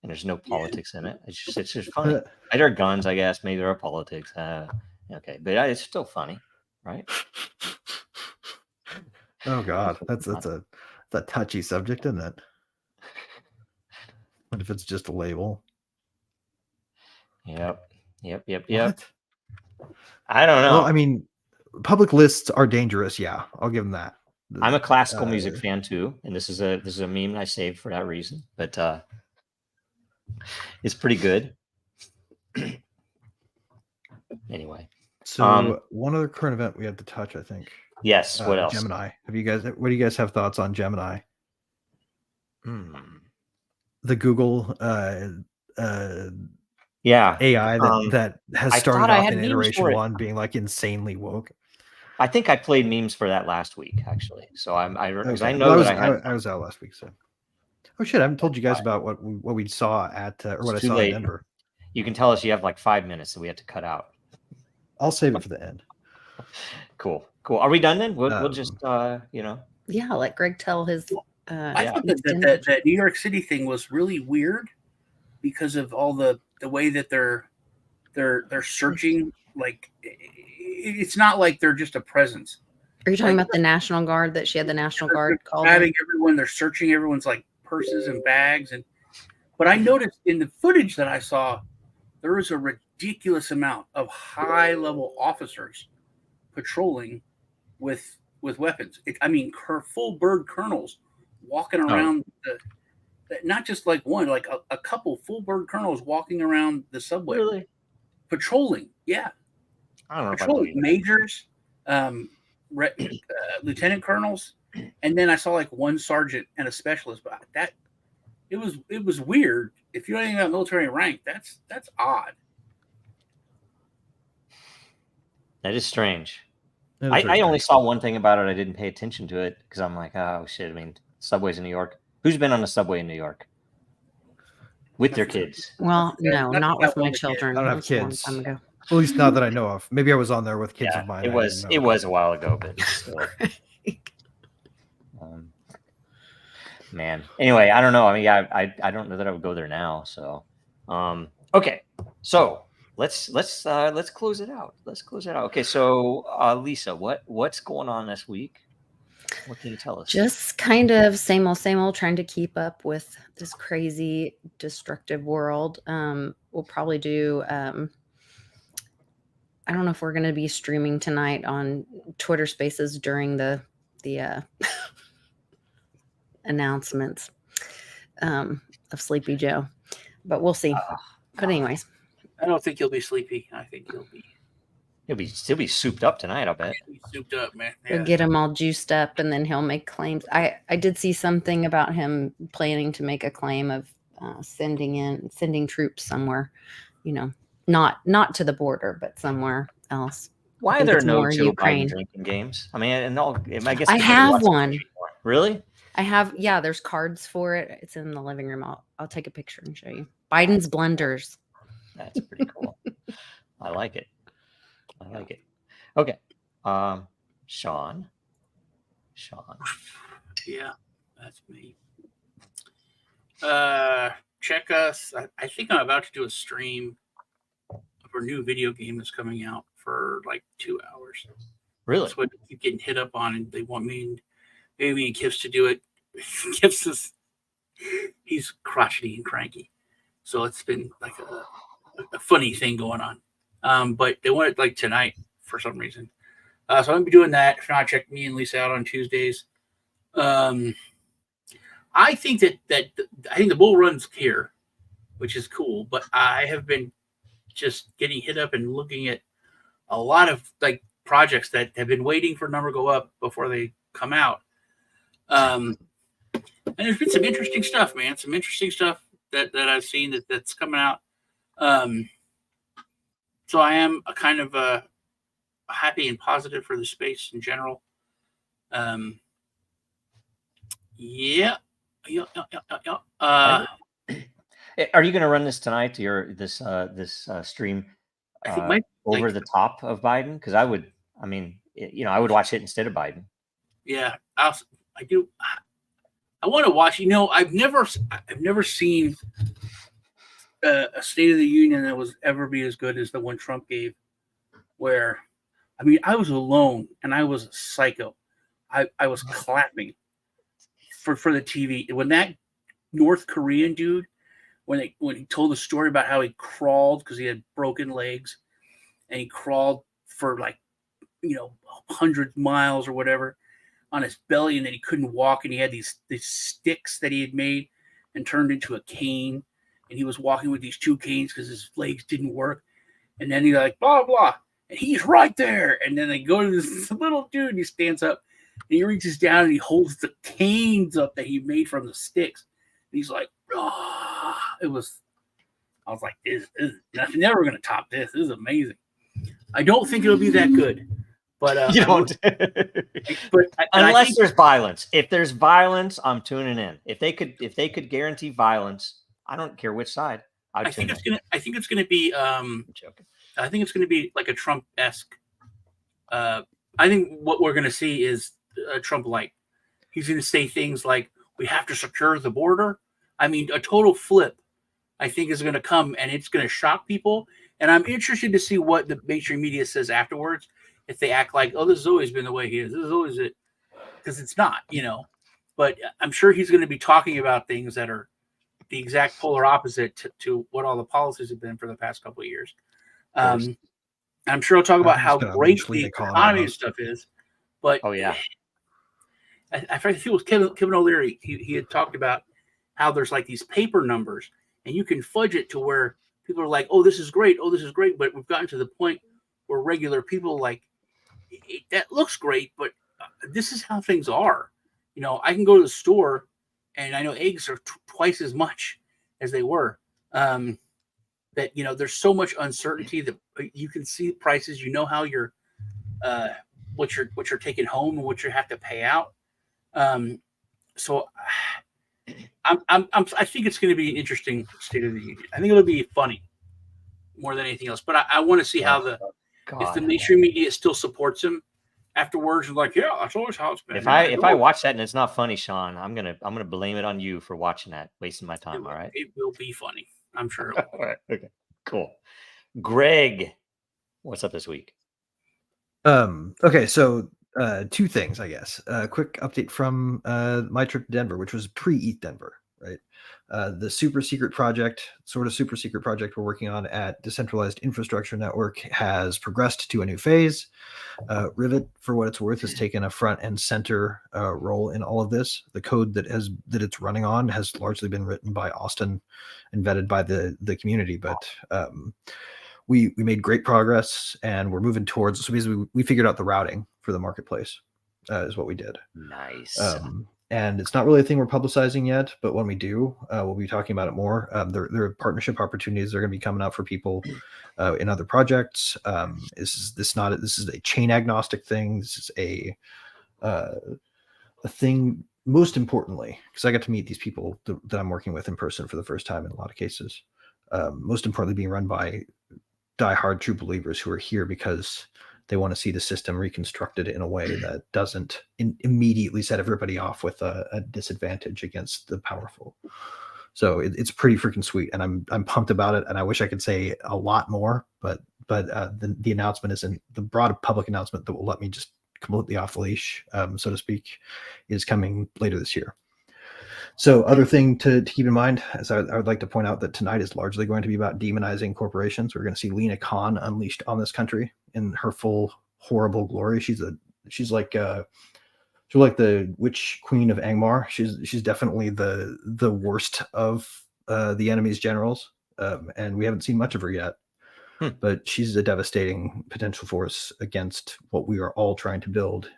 and there's no politics in it. It's just funny. There are guns, I guess. Maybe there are politics. Okay, but it's still funny, right? Oh God, that's a touchy subject, isn't it? What if it's just a label? Yep. What? I don't know. Well, I mean, public lists are dangerous. Yeah, I'll give them that. I'm a classical music fan too, and this is a meme I saved for that reason. But it's pretty good. Anyway, so one other current event we have to touch, I think. Yes. What else? Gemini. What do you guys have thoughts on Gemini? The Google AI that has started off in iteration 1 being like insanely woke. I think I played memes for that last week, actually. So I was out last week. So, oh shit, I haven't told you guys about what we saw at or what I saw in Denver. You can tell us you have like 5 minutes that we have to cut out. I'll save it for the end. Cool. Are we done then? We'll just Yeah, let Greg tell his. I thought that New York City thing was really weird because of all the way that they're searching. Like, it's not like they're just a presence. Are you talking about the National Guard that she had the National Guard called? Having everyone, they're searching everyone's like purses and bags, but I noticed in the footage that I saw, there was a ridiculous amount of high-level officers patrolling with weapons. Full bird colonels walking around not just like one, like a couple full bird colonels walking around the subway. Really? Patrolling, yeah. I don't know. Patrolling majors, lieutenant colonels, and then I saw like one sergeant and a specialist. But it was weird. If you don't even have military rank, that's odd. That is strange. I only saw one thing about it. I didn't pay attention to it because I'm like, oh shit. I mean, subways in New York. Who's been on a subway in New York with their kids? Well, no, not with my children. I don't have kids. A long time ago. At least not that I know of. Maybe I was on there with kids of mine. It was a while ago, but still. Man. Anyway, I don't know. I mean, I don't know that I would go there now. So, okay. So let's close it out. Okay. So, Lisa, what's going on this week? What can you tell us? Just kind of same old, trying to keep up with this crazy, destructive world. We'll probably do. I don't know if we're going to be streaming tonight on Twitter Spaces during the announcements of Sleepy Joe, but we'll see. But anyways, I don't think he'll be sleepy. I think he'll be souped up tonight. I'll bet. He'll be souped up, man. Yeah. We'll get him all juiced up, and then he'll make claims. I did see something about him planning to make a claim of sending troops somewhere, not to the border, but somewhere else. Why are there no Joe Biden drinking games? I mean, I guess I have one. Really? I have. Yeah, there's cards for it. It's in the living room. I'll take a picture and show you. Biden's blunders. That's pretty cool. I like it. Okay. Sean. Yeah, that's me. Check us. I think I'm about to do a stream for a new video game that's coming out for like 2 hours. Really? That's what I keep getting hit up on, and they want me and Kips to do it. Kips he's crotchety and cranky, so it's been like a funny thing going on. But they want it like tonight for some reason. So I'm gonna be doing that. If not, check me and Lisa out on Tuesdays. I think that I think the bull run's here, which is cool. But I have been just getting hit up and looking at a lot of like projects that have been waiting for a number to go up before they come out. And there's been some interesting stuff, man. Some interesting stuff that I've seen that's coming out. So I am a kind of happy and positive for the space in general. Yeah. Are you going to run this tonight? This stream over the top of Biden? Because I would watch it instead of Biden. Yeah, I do. I want to watch. I've never seen a State of the Union that was ever be as good as the one Trump gave, where, I mean, I was alone and I was a psycho. I was clapping for the TV when that North Korean dude, when he told the story about how he crawled because he had broken legs, and he crawled for like 100 miles or whatever on his belly, and then he couldn't walk, and he had these sticks that he had made and turned into a cane, and he was walking with these 2 canes because his legs didn't work, and then he's like blah blah, and he's right there, and then they go to this little dude, and he stands up, and he reaches down and he holds the canes up that he made from the sticks, and he's like, oh, I was like, this is never going to top this. This is amazing. I don't think it'll be that good. But you don't. Unless there's violence. If there's violence, I'm tuning in. If they could guarantee violence, I don't care which side. I think it's gonna be. I'm joking. I think it's gonna be like a Trump-esque. I think what we're gonna see is Trump-like. He's gonna say things like, "We have to secure the border." I mean, a total flip. I think is gonna come, and it's gonna shock people. And I'm interested to see what the mainstream media says afterwards. If they act like, oh, this has always been the way he is. This is always it. Because it's not, But I'm sure he's going to be talking about things that are the exact polar opposite to what all the policies have been for the past couple of years. I'm sure he'll talk about how great the economy and stuff is. But oh, yeah. I think it was Kevin O'Leary. He had talked about how there's like these paper numbers, and you can fudge it to where people are like, oh, this is great. Oh, this is great. But we've gotten to the point where regular people like, that looks great, but this is how things are. I can go to the store and I know eggs are twice as much as they were. That, there's so much uncertainty that you can see prices, how you're, what you're taking home and what you have to pay out. So I think it's going to be an interesting State of the Union. I think it'll be funny more than anything else, but I want to see how if the mainstream media still supports him afterwards, and like, yeah, that's always how it's been. If I watch that and it's not funny, Sean, I'm gonna blame it on you for watching that, wasting my time. All right, it will be funny. I'm sure. All right. Okay. Cool. Greg, what's up this week? Okay, so 2 things, I guess. A quick update from my trip to Denver, which was pre-ETH Denver, right? The super secret project we're working on at Decentralized Infrastructure Network has progressed to a new phase. Rivet, for what it's worth, has taken a front and center role in all of this. The code that it's running on has largely been written by Austin and vetted by the community, but we made great progress, and we're moving towards. So basically, we figured out the routing for the marketplace is what we did. Nice. And it's not really a thing we're publicizing yet, but when we do, we'll be talking about it more. There are partnership opportunities that are going to be coming out for people in other projects. This is a chain agnostic thing. This is a thing, most importantly, because I got to meet these people that I'm working with in person for the first time in a lot of cases. Most importantly, being run by diehard true believers who are here because they want to see the system reconstructed in a way that doesn't immediately set everybody off with a disadvantage against the powerful. So it's pretty freaking sweet, and I'm pumped about it. And I wish I could say a lot more, but the announcement isn't the broad public announcement that will let me just completely off the leash, so to speak, is coming later this year. So other thing to keep in mind is I would like to point out that tonight is largely going to be about demonizing corporations. We're going to see Lena Khan unleashed on this country in her full horrible glory. She's like the witch queen of Angmar. She's definitely the worst of the enemy's generals, and we haven't seen much of her yet. But she's a devastating potential force against what we are all trying to build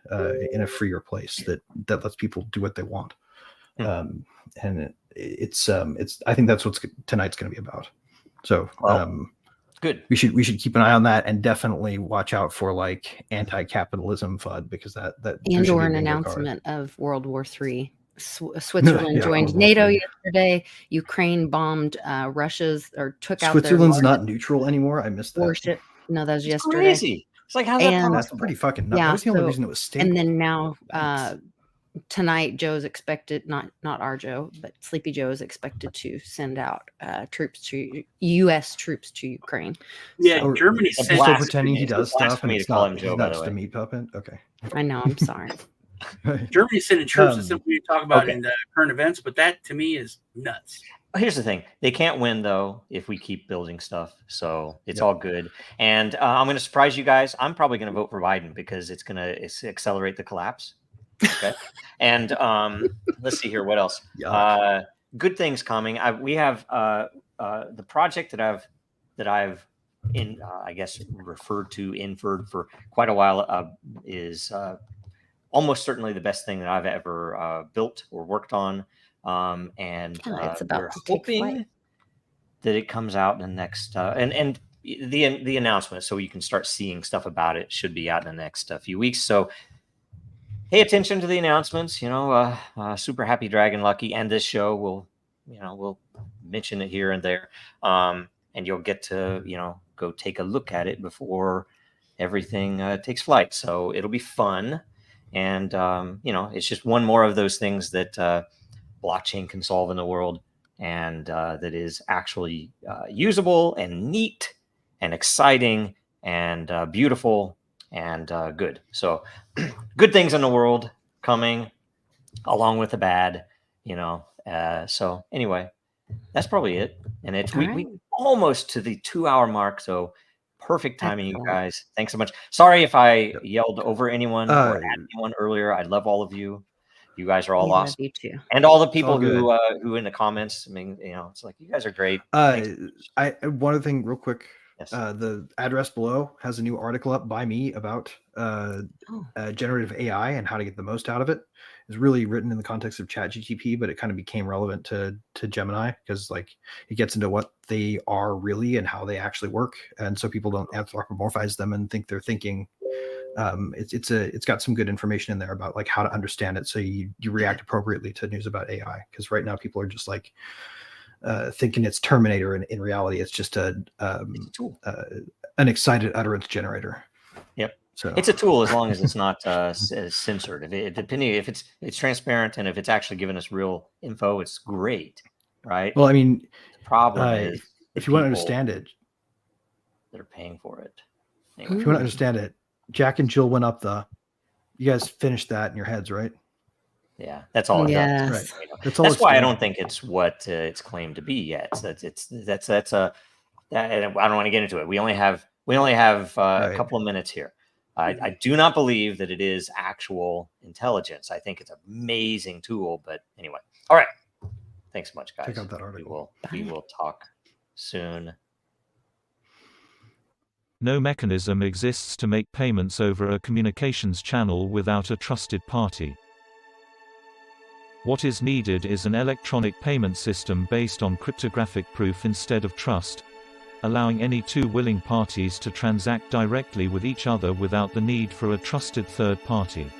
in a freer place that lets people do what they want. And it's I think that's what tonight's going to be about. So good. We should keep an eye on that, and definitely watch out for like anti-capitalism FUD, because that and or an announcement of World War III. Switzerland joined NATO yesterday. Ukraine bombed Russia's or took out Switzerland's not neutral anymore. I missed that. Warship. No, that was yesterday. Crazy. It's like, how's that possible? That's pretty fucking nuts. That was the only reason it was stable. And then now tonight Joe's expected, not our Joe, but Sleepy Joe is expected to send out U.S. troops to Ukraine. Yeah, So, Germany It's a sent. Still blasphemy. pretending he It's does stuff, and blasphemy it's to call not. him He's Joe, by not the just way. a meat puppet. Okay. I know. I'm sorry. Germany sending troops is Um, something we talk about okay. in the current events, but that to me is nuts. Here's the thing: they can't win though if we keep building stuff. So it's Yep. all good. And I'm going to surprise you guys. I'm probably going to vote for Biden because it's going to accelerate the collapse. Okay. And let's see here. What else? Yuck. Good things coming. We have the project that I've I guess inferred for quite a while is almost certainly the best thing that I've ever built or worked on. And It's about we're to take flight. hoping that it comes out in the next and the announcement, so you can start seeing stuff about it, should be out in the next few weeks. So pay attention to the announcements. Super Happy Dragon Lucky and this show we'll mention it here and there, and you'll get to go take a look at it before everything takes flight. So it'll be fun, and it's just one more of those things that blockchain can solve in the world, and that is actually usable and neat and exciting and beautiful and good. So good things in the world coming along with the bad, so anyway, that's probably it. And it's we almost to the 2-hour mark, so perfect timing. Excellent. You guys, thanks so much. Sorry if I yelled over anyone or at Uh, anyone earlier. I love all of you. You guys are all We love awesome. you too. And all the all people good. who in the comments, I mean, it's like, you guys are great. One other thing real quick. Yes. The address below has a new article up by me about generative AI and how to get the most out of it. It's really written in the context of ChatGPT, but it kind of became relevant to Gemini because it gets into what they are really and how they actually work, and so people don't anthropomorphize them and think they're thinking. It's got some good information in there about how to understand it, so you react appropriately to news about AI. Because right now people are just thinking it's Terminator, and in reality it's just it's a tool. An excited utterance generator. Yep. So it's a tool as long as it's not censored. Depending if it's transparent and if it's actually giving us real info, it's great, right? Well, I mean, the problem is if you want to understand it, that are paying for it. Anyway. If you want to understand it, Jack and Jill went up you guys finished that in your heads, right? Yeah, that's all it Yes. does. Right. That's why I don't think it's what it's claimed to be yet. So I don't want to get into it. We only have a couple of minutes here. I do not believe that it is actual intelligence. I think it's an amazing tool, but anyway. All right. Thanks so much, guys. Check out that article. We will talk soon. No mechanism exists to make payments over a communications channel without a trusted party. What is needed is an electronic payment system based on cryptographic proof instead of trust, allowing any two willing parties to transact directly with each other without the need for a trusted third party.